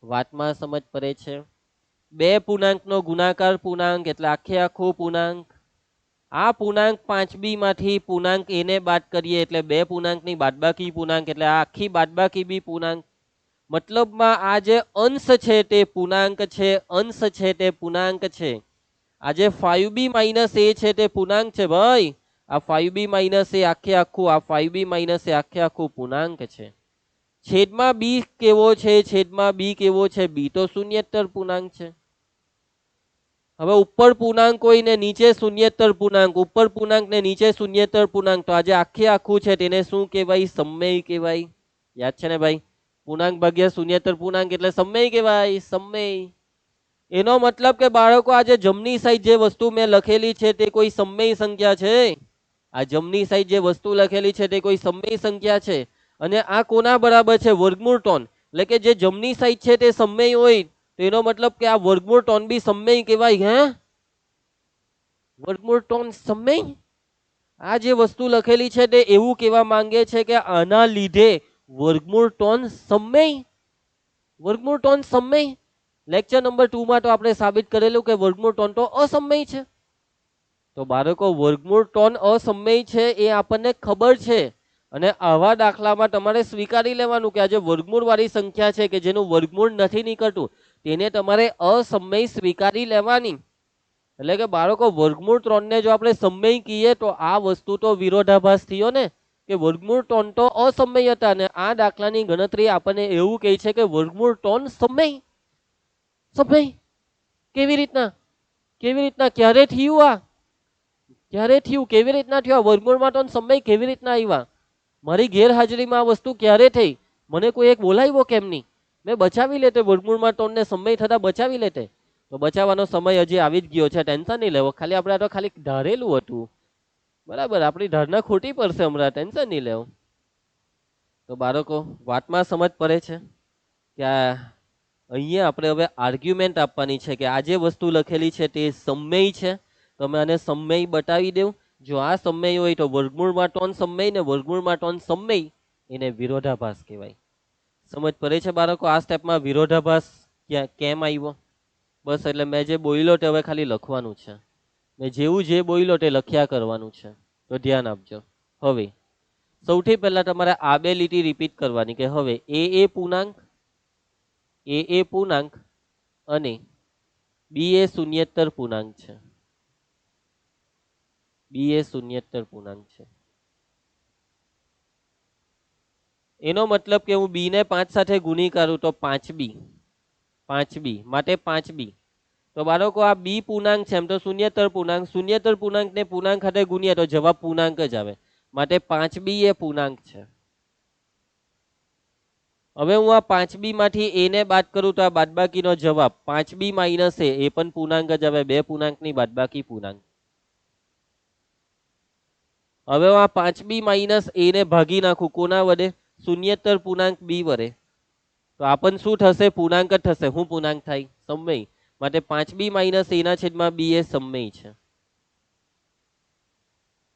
Speaker 1: વાતમાં સમજ પડે છે? બે પૂર્ણાંકનો ગુણાકાર પૂર્ણાંક એટલે આખું પૂર્ણાંક. આ પૂર્ણાંક 5 બી માંથી પૂર્ણાંક એને બાદ કરીએ એટલે બે પૂર્ણાંકની બાદબાકી પૂર્ણાંક, એટલે આ આખી બાદબાકી બી પૂર્ણાંક. મતલબમાં આ જે અંશ છે તે પૂર્ણાંક છે, અંશ છે તે પૂર્ણાંક છે. આ જે 5b માઇનસ એ છે તે પૂર્ણાંક છે ભાઈ. આ 5b માઇનસ એ આખું, આ 5b માઇનસ એ આખું પૂર્ણાંક છે. છેદમાં બી કેવો છે? છેદમાં બી કેવો છે? બી તો શૂન્યેતર પૂર્ણાંક છે. હવે ઉપર પૂર્ણાંક હોય ને નીચે શૂન્યેતર પૂર્ણાંક, ઉપર પૂર્ણાંક ને નીચે શૂન્યેતર પૂર્ણાંક, તો આજે આખું છે તેને શું કહેવાય? સમય કહેવાય. યાદ છે ને ભાઈ? પૂર્ણાંક ભાગ્યા શૂન્યેતર પૂર્ણાંક એટલે સમય કહેવાય, સમય. એનો મતલબ કે બાળકો આજે જમણી સાઈડ જે વસ્તુ મેં લખેલી છે તે કોઈ સમય સંખ્યા છે? આ જમણી સાઈડ જે વસ્તુ લખેલી છે તે કોઈ સમય સંખ્યા છે અને આ કોના બરાબર છે? વર્ગમૂળ ટોન. એટલે કે જે જમણી સાઈડ છે તે સમય હોય તો એનો મતલબ કે આ વર્ગમૂળ ટોન બી સમય કહેવાય. હે, વર્ગમૂળ ટોન સમય. આ જે વસ્તુ લખેલી છે તે એવું કહેવા માંગે છે કે આના લીધે વર્ગમૂળ ટોન સમય. વર્ગમૂળ ટોન સમય. લેક્ચર નંબર 2 માં તો આપણે સાબિત કરેલું કે વર્ગમૂળ ટોન તો અસમય છે. તો બાળકો વર્ગમૂળ ટોન અસમય છે એ આપણને ખબર છે અને આવા દાખલામાં તમારે સ્વીકારી લેવાનું કે આ જે વર્ગમૂળ વાળી સંખ્યા છે કે જેનું વર્ગમૂળ નથી નીકળતું તેને તમારે અસમય સ્વીકારી લેવાની. એટલે કે બાળકો વર્ગમૂળ 3 ને જો આપણે સમય કહીએ તો આ વસ્તુ તો વિરોધાભાસ થયો ને, કે વર્ગમૂળ ટોન તો અસમય હતા અને આ દાખલાની ગણતરી આપણને એવું કહે છે કે વર્ગમૂળ ટોન સમય. સમય કેવી રીતના? કેવી રીતના? ક્યારે થયું? આ ક્યારે થયું? કેવી રીતના થયું? વર્ગમૂળમાં ટોન સમય કેવી રીતના આવ્યા? મારી ગેરહાજરીમાં આ વસ્તુ ક્યારે થઈ? મને કોઈ એક બોલાવ્યો કેમ નહીં? મેં બચાવી લેતે વર્ગમૂળમાં ટોન ને સમય થતા બચાવી લેતે. તો બચાવવાનો સમય હજી આવી જ ગયો છે, ટેન્શન નહીં લેવો. ખાલી આપણે આ તો ખાલી ધારેલું હતું, બરાબર. આપણી ધારણા ખોટી પડશે હમણાં, ટેન્શન નહીં લેવું. તો બાળકો વાતમાં સમજ પડે છે કે અહીંયા આપણે હવે આર્ગ્યુમેન્ટ આપવાની છે કે આ જે વસ્તુ લખેલી છે તે સમય છે. તો અમે આને સમય બતાવી દેવું. જો આ સમય હોય તો વર્ગમૂળમાં ટોન સમય ને વર્ગમૂળમાં ટોન સમય એને વિરોધાભાસ કહેવાય. સમજ પડે છે બાળકો? આ સ્ટેપમાં વિરોધાભાસ કેમ આવ્યો? બસ એટલે મેં જે બોલ્યો તે હવે ખાલી લખવાનું છે. મેં જેવું જે બોલ્યો તે લખ્યા કરવાનું છે. તો ધ્યાન આપજો. હવે સૌથી પહેલા તમારે આ બે લીટી રિપીટ કરવાની કે હવે એ પૂર્ણાંક, એ પૂર્ણાંક અને બી એ શૂન્યેતર પૂર્ણાંક છે. બી એ શૂન્યેતર પૂર્ણાંક છે. એનો મતલબ કે હું બી ને 5 સાથે ગુણી કરું તો 5b, 5b માટે 5b. તો બાળકો આ બી પૂર્ણાંક છે, એમ તો શૂન્યેતર પૂર્ણાંક. શૂન્યેતર પૂર્ણાંક ને પૂર્ણાંક સાથે ગુણીએ તો જવાબ પૂર્ણાંક જ આવે. માટે 5b એ પૂર્ણાંક છે. હવે હું આ 5b માંથી a ને બાદ કરું તો આ બાદબાકીનો જવાબ 5b માઇનસ a એ પણ પૂર્ણાંક જ આવે. બે પૂર્ણાંકની બાદબાકી પૂર્ણાંક. હવે હું આ 5b માઇનસ a ને ભાગી નાખું કોના વડે? શૂન્યેતર પૂર્ણાંક b વડે. તો આ પણ શું થશે? પૂર્ણાંક જ થશે. શું પૂર્ણાંક થાય? સમય. માટે 5b માઇનસ a ના છેદમાં b એ સમય છે.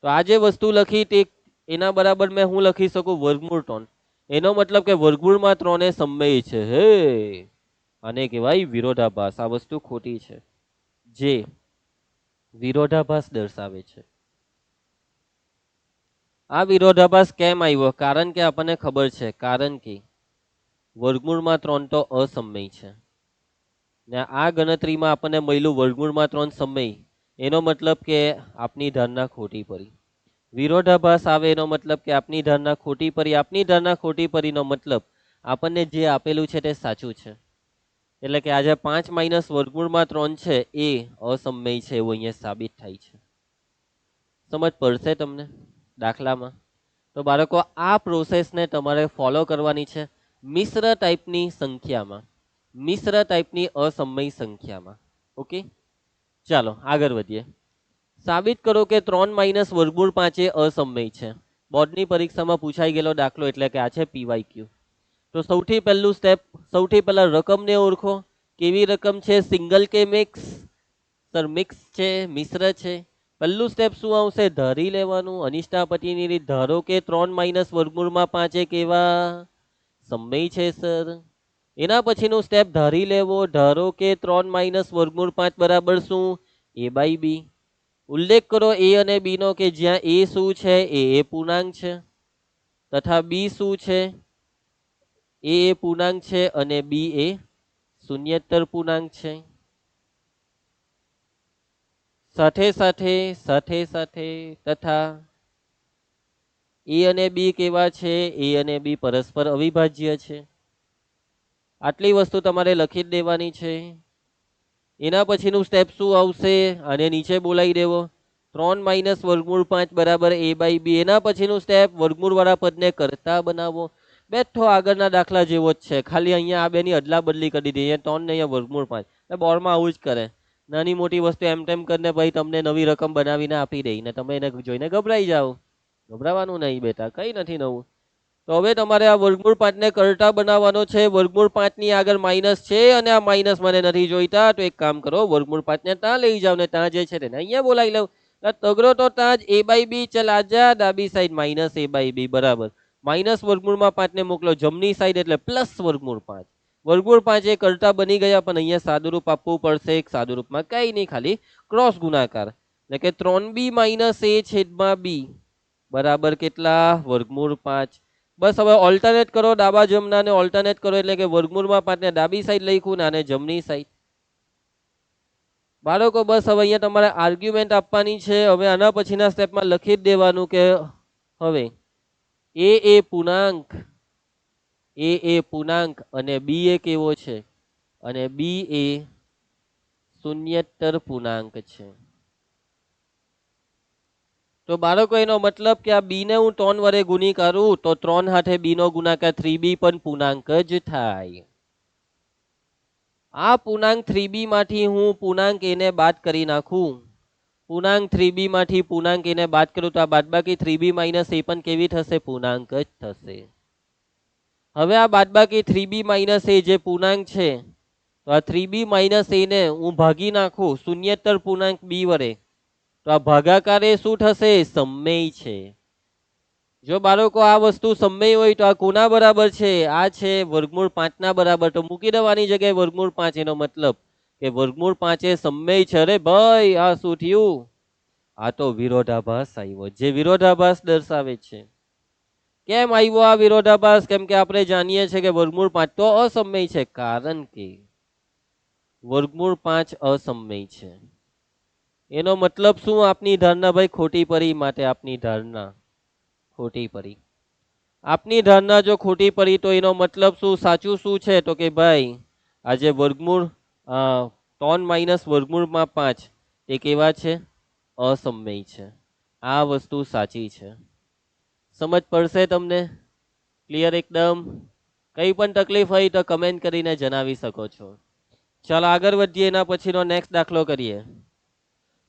Speaker 1: તો આ જે વસ્તુ લખી તે એના બરાબર મેં હું લખી શકું? વર્ગમૂળ ટોન. એનો મતલબ કે વર્ગમૂળમાં 3 એ સમય છે. હે, આને કહેવાય વિરોધાભાસ. આ વસ્તુ ખોટી છે જે વિરોધાભાસ દર્શાવે છે. આ વિરોધાભાસ કેમ આવ્યો? કારણ કે આપણને ખબર છે, કારણ કે વર્ગમૂળમાં 3 તો અસમય છે ને આ ગણતરીમાં આપણને મળ્યું વર્ગમૂળમાં 3 સમય. એનો મતલબ કે આપની ધારણા ખોટી પડી. વિરોધાભાસ આવે એનો મતલબ કે આપની ધારણા ખોટી પડી. આપની ધારણા ખોટી પડીનો મતલબ આપણને જે આપેલું છે તે સાચું છે. એટલે કે આજે 5 માઇનસ વર્ગમૂળમાં 3 છે એ અસમય છે એવું અહીંયા સાબિત થાય છે. સમજ પડશે તમને દાખલામાં? તો બાળકો આ પ્રોસેસને તમારે ફોલો કરવાની છે મિશ્ર ટાઈપની સંખ્યામાં, મિશ્ર ટાઈપની અસમય સંખ્યામાં. ઓકે, ચાલો આગળ વધીએ. સાબિત કરો કે 3 માઇનસ વર્ગમૂળ 5 એ અસમય છે. બોર્ડની પરીક્ષામાં પૂછાઈ ગયેલો દાખલો એટલે કે આ છે PYQ. તો સૌથી પહેલું સ્ટેપ, સૌથી પહેલા રકમને ઓળખો. કેવી રકમ છે? સિંગલ કે મિક્સ? સર મિક્સ છે, મિશ્ર છે. પહેલું સ્ટેપ શું આવશે? ધારી લેવાનું. અનિષ્ટાપતિની રીત. ધારો કે 3 માઇનસ વર્ગમૂળમાં 5 એ કેવા સમય છે સર? એના પછીનું સ્ટેપ ધારી લેવો. ધારો કે 3 માઇનસ વર્ગમૂળ 5 બરાબર શું? a/b. ઉલ્લેખ કરો a અને b નો કે જ્યાં a શું છે? એ પૂર્ણાંક છે તથા b શું છે? એ પૂર્ણાંક છે અને b એ શૂન્યેતર પૂર્ણાંક છે. સાથે સાથે તથા a અને b કેવા છે? a અને b પરસ્પર અવિભાજ્ય છે. આટલી વસ્તુ તમારે લખી જ દેવાની છે. એના પછીનું સ્ટેપ શું આવશે? અને નીચે બોલાવી દેવો 3 માઇનસ વર્ગમૂળ 5 બરાબર a/b. એના પછીનું સ્ટેપ વર્ગમૂળ વાળા પદને કરતા બનાવો. બેઠો આગળના દાખલા જેવો જ છે, ખાલી અહીંયા આ બેની અદલા બદલી કરી દીધી. અહીંયા 3 ને અહીંયા વર્ગમૂળ 5. બોર્ડમાં આવું જ કરે. નાની મોટી વસ્તુ એમ તેમ કરીને ભાઈ તમને નવી રકમ બનાવીને આપી દે ને તમે એને જોઈને ગભરાઈ જાઓ. ગભરાવાનું નહીં બેટા, કઈ નથી નવું. તો હવે તમારે આ વર્ગમૂળ 5 ને કરતા બનાવવાનો છે. વર્ગમૂળ 5 ની આગળ માઇનસ છે અને આ માઇનસ મને નથી જોઈતા, તો એક કામ કરો, વર્ગમૂળ 5 ને ત્યાં લઈ જાઓ ને ત્યાં જે છે તેને અહીંયા બોલાવી લઉં. તગડો તો ત્યાં જ a બાય બી, ચલ આજા ડાબી સાઈડ માઇનસ a બાય બી બરાબર. માઇનસ વર્ગમૂળમાં 5 ને મોકલો જમણી સાઈડ એટલે પ્લસ વર્ગમૂળ 5. વર્ગમૂળ 5 એ કરતા બની ગયા, પણ અહીંયા સાદુરૂપ આપવું પડશે. એક સાદુરૂપમાં કઈ નહીં, ખાલી ક્રોસ ગુણાકાર, એટલે કે 3b માઇનસ a છેદમાં b બરાબર કેટલા? વર્ગમૂળ 5. બસ હવે ઓલ્ટરનેટ કરો, ડાબા જમણા ને ઓલ્ટરનેટ કરો, એટલે કે વર્ગમૂળમાં 5 ને ડાબી સાઈડ લખ્યું ને આને જમણી સાઈડ. બાળકો બસ હવે અહીંયા તમારે આર્ગ્યુમેન્ટ આપવાની છે. હવે આના પછીના સ્ટેપમાં લખી જ દેવાનું કે હવે એ પૂર્ણાંક, એ પૂર્ણાંક અને બી એ કેવો છે, અને બી એ શૂન્યેતર પૂર્ણાંક છે. તો બાળકો એનો મતલબ કે આ બી ને હું 3 વડે ગુણી કરું તો 3 હાથે બી નો ગુણાકાર 3b પણ પૂર્ણાંક જ થાય. આ પૂર્ણાંક 3b માંથી હું પૂર્ણાંક a ને બાદ કરી નાખું. પૂર્ણાંક 3b માંથી પૂર્ણાંક a ને બાદ કરું તો આ બાદબાકી 3b માઇનસ a પણ કેવી થશે? પૂર્ણાંક જ થશે. હવે આ બાદબાકી 3b માઇનસ a જે પૂર્ણાંક છે, તો આ 3b માઇનસ a ને હું ભાગી નાખું શૂન્યેતર પૂર્ણાંક b વડે, તો આ ભાગાકાર એ શું થશે? સમમેય છે. જો બાળકો આ વસ્તુ સમમેય હોય તો આ કોના બરાબર છે? આ છે વર્ગમૂળ 5 ના બરાબર. તો મૂકી દેવાની જગ્યાએ વર્ગમૂળ 5. એનો મતલબ કે વર્ગમૂળ 5 એ સમમેય છે. અરે ભાઈ આ શું થયું? આ તો વિરોધાભાસ આવ્યો, જે વિરોધાભાસ દર્શાવે છે. કેમ આવ્યો આ વિરોધાભાસ? કેમ કે આપણે જાણીએ છીએ કે વર્ગમૂળ 5 તો અસમમેય છે, કારણ કે વર્ગમૂળ 5 અસમમેય છે. એનો મતલબ શું? આપની ધારણા ભાઈ ખોટી પડી, માટે આપની ધારણા ખોટી પડી. આપની ધારણા જો ખોટી પડી તો એનો મતલબ શું? સાચું શું છે? તો કે ભાઈ આ જે વર્ગમૂળ 3 માઇનસ વર્ગમૂળમાં 5 તે કેવા છે? અસમમેય છે. આ વસ્તુ સાચી છે. સમજ પડશે તમને? ક્લિયર એકદમ? કઈ પણ તકલીફ હોય તો કમેન્ટ કરીને જણાવી શકો છો. ચાલો આગળ વધીએ, એના પછીનો નેક્સ્ટ દાખલો કરીએ.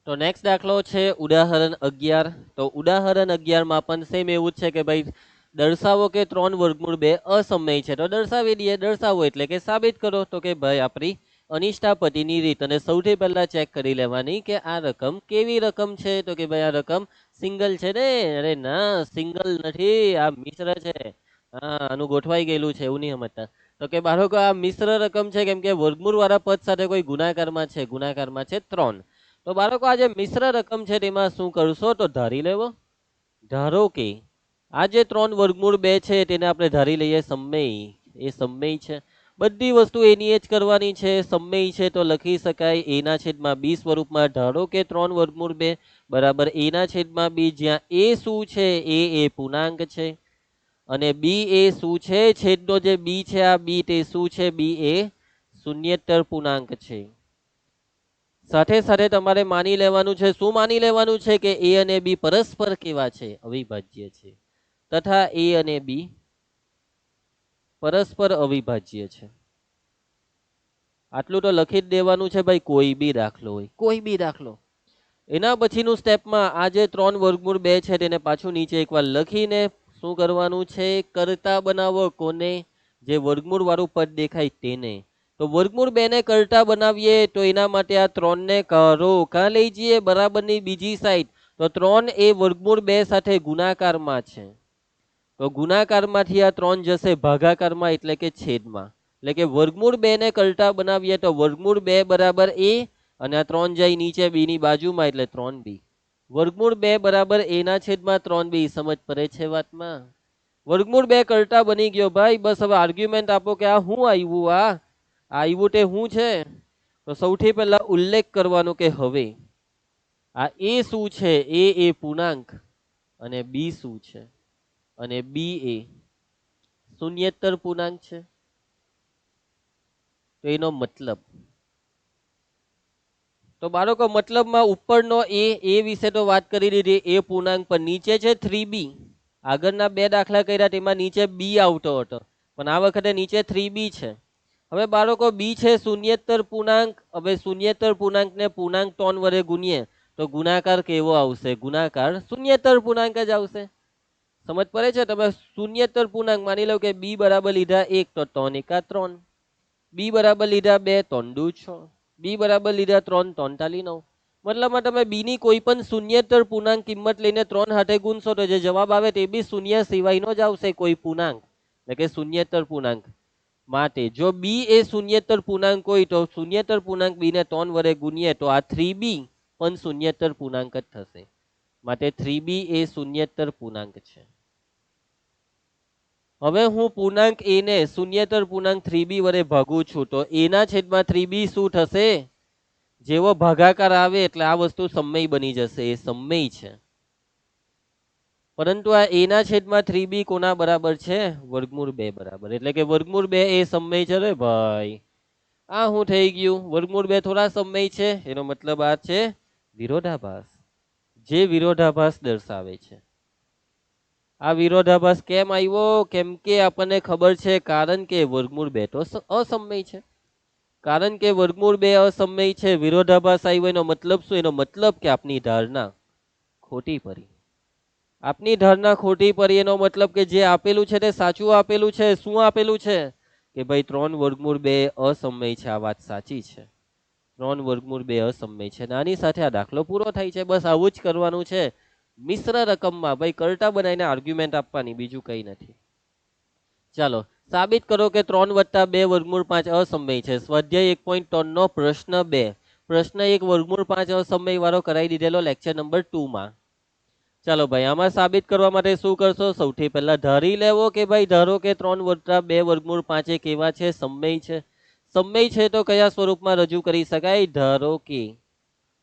Speaker 1: તો નેક્સ્ટ દાખલો છે ઉદાહરણ 11. તો ઉદાહરણ 11 માં પણ સેમ એવું જ છે કે ભાઈ દર્શાવો કે 3 વર્ગમૂળ 2 અસમમેય છે. તો દર્શાવી દઈએ. દર્શાવો એટલે કે સાબિત કરો. તો કે ભાઈ આપણી અનિષ્ટાપતિની રીત, અને સૌથી પહેલા ચેક કરી લેવાની કે આ રકમ કેવી રકમ છે. તો કે ભાઈ આ રકમ સિંગલ છે ને? અરે ના, સિંગલ નથી, આ મિશ્ર છે. હા, આનું ગોઠવાઈ ગયેલું છે, એવું નહીં સમજતા. તો કે બાળકો આ મિશ્ર રકમ છે, કેમ કે વર્ગમૂળ વાળા પદ સાથે કોઈ ગુણાકારમાં છે. ગુણાકારમાં છે 3. તો બાળકો આ જે મિશ્ર રકમ છે તેમાં શું કરશો? તો ધારી લેવો. ધારો કે આ જે 3 વર્ગમૂળ 2 છે તેને આપણે ધારી લઈએ સમમેય. એ સમમેય છે. બધી વસ્તુ એની જ કરવાની છે. સમમેય છે તો લખી શકાય a ના છેદમાં b સ્વરૂપમાં. ધારો કે 3 વર્ગમૂળ 2 બરાબર a ના છેદમાં b, જ્યાં a શું છે? એ પૂર્ણાંક છે, અને b એ શું છે? છેદનો જે b છે, આ b તે શું છે? b એ શૂન્યેતર પૂર્ણાંક છે. સાથે સાથે તમારે માની લેવાનું છે. શું માની લેવાનું છે? કે a અને b પરસ્પર કેવા છે? અવિભાજ્ય છે. તથા a અને b પરસ્પર અવિભાજ્ય છે. આટલું તો લખી જ દેવાનું છે ભાઈ, કોઈ બી દાખલો હોય, કોઈ બી દાખલો. એના પછીનું સ્ટેપમાં આ જે 3 વર્ગમૂળ 2 છે તેને પાછું નીચે એકવાર લખીને શું કરવાનું છે? કરતા બનાવો. કોને? જે વર્ગમૂળ વાળું પદ દેખાય તેને. તો વર્ગમૂળ 2 ને કરતા બનાવીએ તો એના માટે આ 3 ને કરો કાં લઈ જઈએ? બરાબરની બીજી સાઈડ. તો 3 એ વર્ગમૂળ 2 સાથે ગુણાકારમાં છે. તો ગુણાકારમાંથી આ 3 જશે ભાગાકારમાં, એટલે કે છેદમાં. એટલે કે વર્ગમૂળ 2 ને કરતા બનાવીએ તો વર્ગમૂળ 2 બરાબર a, અને આ 3 જાય નીચે b ની બાજુમાં, એટલે 3b. વર્ગમૂળ 2 બરાબર a ના છેદમાં 3b. સમજ પડે છે વાતમાં? વર્ગમૂળ 2 કરતા બની ગયો ભાઈ. બસ હવે આર્ગ્યુમેન્ટ આપો કે આ શું આવ્યું? આ આવ્યું તે શું છે? તો સૌથી પહેલા ઉલ્લેખ કરવાનો કે હવે આ a શું છે? એ પૂર્ણાંક, અને b શું છે? અને b એ શૂન્યેતર પૂર્ણાંક છે. તો એનો મતલબ, તો બાળકો મતલબમાં ઉપરનો એ વિશે તો વાત કરી દીધી, એ પૂર્ણાંક પર. નીચે છે 3b. આગળના 2 દાખલા કર્યા તેમાં નીચે b આવતો હતો, પણ આ વખતે નીચે 3b છે. હવે બાળકો બી છે શૂન્યેતર પૂર્ણાંક. હવે શૂન્યેતર પૂર્ણાંકને પૂર્ણાંક 3 વડે ગુણીએ તો ગુણાકાર કેવો આવશે? ગુણાકાર શૂન્યેતર પૂર્ણાંક જ આવશે. સમજ પડે છે? તમે શૂન્યેતર પૂર્ણાંક માની લો કે બી બરાબર લીધા 1 તો 3 એકા 3, બી બરાબર લીધા 2 3 દુ 6, બી બરાબર લીધા 3 3 તાલી 9. મતલબમાં તમે બી ની કોઈ પણ શૂન્યેતર પૂર્ણાંક કિંમત લઈને 3 હાથે ગુણશો તો જે જવાબ આવે તે બી શૂન્ય સિવાયનો જ આવશે, કોઈ પૂર્ણાંક એટલે કે શૂન્યેતર પૂર્ણાંક. માટે જો બી એ શૂન્યેતર પૂર્ણાંક હોય તો શૂન્યેતર પૂર્ણાંક બી ને 3 વડે ગુણીએ તો આ 3b પણ શૂન્યેતર પૂર્ણાંક જ થશે. માટે 3b એ શૂન્યેતર પૂર્ણાંક છે. હવે હું પૂર્ણાંક a ને શૂન્યેતર પૂર્ણાંક 3b વડે ભાગું છું તો a ના છેદમાં 3b શું થશે? જેવો ભાગાકાર આવે એટલે આ વસ્તુ સમય બની જશે, એ સમય છે. પરંતુ આ a ના છેદમાં 3b કોના બરાબર છે? વર્ગમૂળ 2 બરાબર. એટલે કે વર્ગમૂળ 2 એ સમય છે રે ભાઈ. આ શું થઈ ગયું? વર્ગમૂળ 2 થોડા સમય છે, એનો મતલબ આ છે વિરોધાભાસ, જે વિરોધાભાસ દર્શાવે છે. આ વિરોધાભાસ કેમ આવ્યો? કેમ કે આપણને ખબર છે, કારણ કે વર્ગમૂળ 2 તો અસમય છે. કારણ કે વર્ગમૂળ 2 અસમય છે, વિરોધાભાસ આવ્યો એનો મતલબ શું? એનો મતલબ કે આપની ધારણા ખોટી પડી. આપની ધારણા ખોટી પડી એનો મતલબ કે જે આપેલું છે તે સાચું આપેલું છે. શું આપેલું છે? કે ભાઈ 3 વર્ગમૂળ 2 અસમય છે. આ વાત સાચી છે, 3 વર્ગમૂળ 2 અસમય છે. આની સાથે આ દાખલો પૂરો થાય છે. બસ આવું જ કરવાનું છે. મિશ્ર રકમમાં ભાઈ કરટા બનાવીને આર્ગ્યુમેન્ટ આપવાની, બીજું કઈ નથી. ચાલો સાબિત કરો કે 3 વત્તા 2 વર્ગમૂળ 5 અસમય છે. સ્વાધ્યાય 1.3 નો પ્રશ્ન 2. પ્રશ્ન 1 વર્ગમૂળ 5 અસમય વાળો કરાવી દીધેલો લેક્ચર નંબર 2 માં. ચાલો ભાઈ આમાં સાબિત કરવા માટે શું કરશો? સૌથી પહેલા ધારી લેવો કે ભાઈ ધારો કે 3 વત્તા 2 વર્ગમૂળ 5 એ કેવા છે? સમય છે. સમય છે તો કયા સ્વરૂપમાં રજૂ કરી શકાય? ધારો કે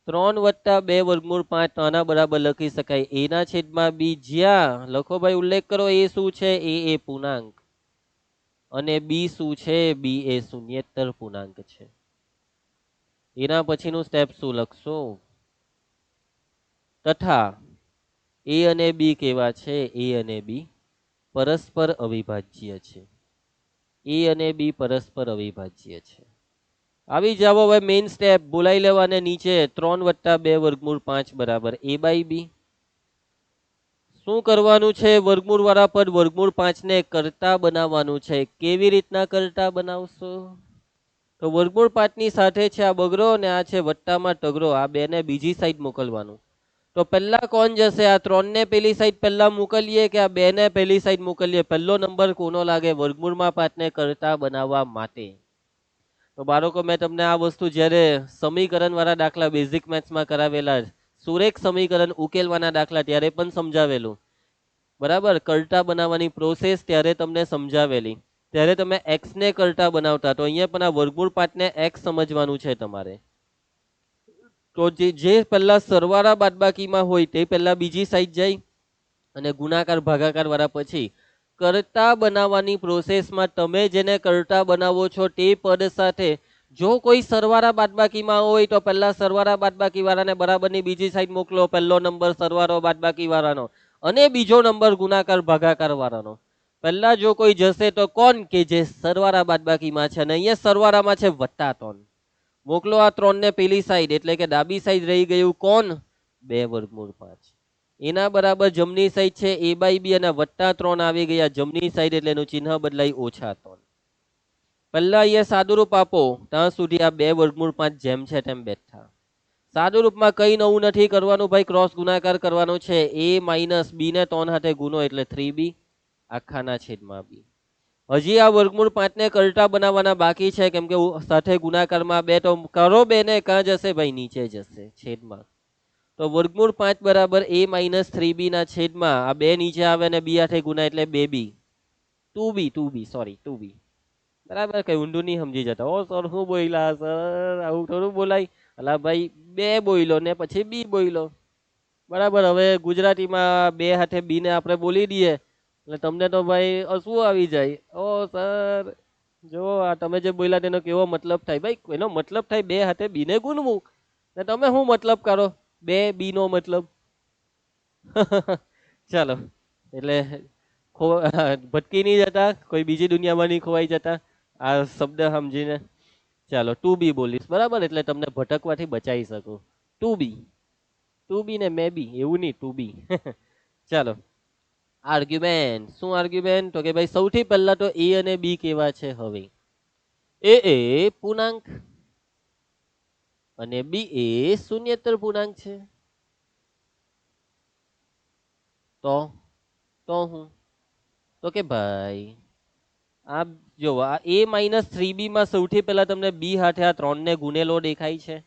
Speaker 1: 3 વત્તા 2 વર્ગમૂળ 5 આના બરાબર લખી શકાય a ના છેદમાં b. જ્યાં લખો ભાઈ, ઉલ્લેખ કરો, એ શું છે? એ પૂર્ણાંક અને બી શું છે? બી એ શૂન્યેતર પૂર્ણાંક છે. એના પછીનું સ્ટેપ શું લખશો? તથા એ અને બી કેવા છે? એ અને બી પરસ્પર અવિભાજ્ય છે. એ અને બી પરસ્પર અવિભાજ્ય છે. આવી જાવ હવે મેઇન સ્ટેપ, બોલાઈ લેવાને નીચે 3 વત્તા 2 વર્ગમૂળ 5 બરાબર a બાય બી. શું કરવાનું છે? વર્ગમૂળ વાળા પદ વર્ગમૂળ 5 ને કરતા બનાવવાનું છે. કેવી રીતના કરતા બનાવશો? તો વર્ગમૂળ 5 ની સાથે છે આ બગડો અને આ છે વત્તામાં તગડો, આ બે ને બીજી સાઈડ મોકલવાનું. તો પહેલા કોણ જશે? આ 3 ને પેલી સાઈડ પહેલા મોકલીએ કે આ 2 ને પેલી સાઈડ મોકલીએ? પહેલો નંબર કોનો લાગે વર્ગમૂળમાં 5 ને કરતા બનાવવા માટે? તો બાળકો મેં તમને આ વસ્તુ જ્યારે સમીકરણ વાળા દાખલા બેઝિક મેથ્સમાં કરાવેલા, સુરેખ સમીકરણ ઉકેલવાના દાખલા ત્યારે પણ સમજાવેલું, બરાબર. કરતા બનાવવાની પ્રોસેસ ત્યારે તમને સમજાવેલી, ત્યારે તમે x ને કરતા બનાવતા. તો અહીંયા પણ આ વર્ગમૂળ 5 ને x સમજવાનું છે તમારે. તો જે પહેલા સરવાળા બાદબાકીમાં હોય તે પહેલા બીજી સાઈડ જાય અને ગુણાકાર ભાગાકાર વાળા પછી કરતા બનાવવાની પ્રોસેસમાં તમે જેને કરતા બનાવો છો તે પદ સાથે જો કોઈ સરવાળા બાદબાકીમાં હોય તો પહેલા સરવાળા બાદબાકી વાળાને બરાબરની બીજી સાઈડ મોકલો. પહેલો નંબર સરવાળો બાદબાકી વાળાનો અને બીજો નંબર ગુણાકાર ભાગાકાર વાળાનો. પહેલા જો કોઈ જશે તો કોણ? કે જે સરવાળા બાદબાકીમાં છે અને અહીંયા સરવાળામાં છે વત્તા 3. મોકલો આ 3 ને પેલી સાઈડ, એટલે કે ડાબી સાઈડ રહી ગયું કોણ? 2 વર્ગમૂળ 5. એના બરાબર જમણી સાઈડ છે a બાય બી અને વત્તા 3 આવી ગયા જમણી સાઈડ, એટલે એનું ચિહ્ન બદલાઈ ઓછા 3. પહેલા અહીંયા સાદુરૂપ આપો, ત્યાં સુધી આ 2 વર્ગમૂળ 5 જેમ છે તેમ બેઠા. સાદુરૂપમાં કઈ નવું નથી કરવાનું ભાઈ, ક્રોસ ગુણાકાર કરવાનો છે. a માઇનસ બી ને 3 હાથે ગુનો એટલે 3b આખાના છેદમાં બી. હજી આ વર્ગમૂળ 5 ને કરતા બનાવવાના બાકી છે, કેમ કે સાથે ગુણાકારમાં 2 તો કરો, 2 ને ક્યાં જશે ભાઈ? નીચે જશે છેદમાં. તો વર્ગમૂળ 5 બરાબર a માઇનસ 3b ના છેદમાં આ 2 નીચે આવે અને બી હાથે ગુના એટલે 2b 2b સોરી 2b. બરાબર, કઈ ઊંધું નહીં સમજી જતા. ઓ સર શું બોલ્યા સર? આવું થોડું બોલાય. અલા ભાઈ 2 બોલ્યો ને પછી બી બોલ્યો, બરાબર. હવે ગુજરાતીમાં 2 હાથે બી ને આપણે બોલી દઈએ એટલે તમને તો ભાઈ શું આવી જાય? ઓ સર જો આ તમે જે બોલ્યા તેનો કેવો મતલબ થાય? ભાઈ એનો મતલબ થાય 2 હાથે બી ને ગુણવું, ને તમે શું મતલબ કરો? 2 બી નો મતલબ. ચાલો, એટલે ભટકી નહીં જતા, કોઈ બીજી દુનિયામાં નહીં ખોવાઈ જતા. આ શબ્દ સમજીને. ચાલો ટુ બી બોલીશ બરાબર, એટલે તમને ભટકવાથી બચાવી શકું. ટુ બી ને મે બી એવું નહીં, ટુ બી. ચાલો આર્ગ્યુમેન્ટ. શું આર્ગ્યુમેન્ટ? તો કે ભાઈ સૌથી પહેલા તો એ અને બી કેવા છે. હવે એ પૂર્ણાંક અને બી એ શૂન્યેતર પૂર્ણાંક છે. તો તો હું તો કે ભાઈ આ જો આ a માઇનસ 3b માં સૌથી પહેલા તમને b હાથે આ 3 ને ગુનેલો દેખાય છે.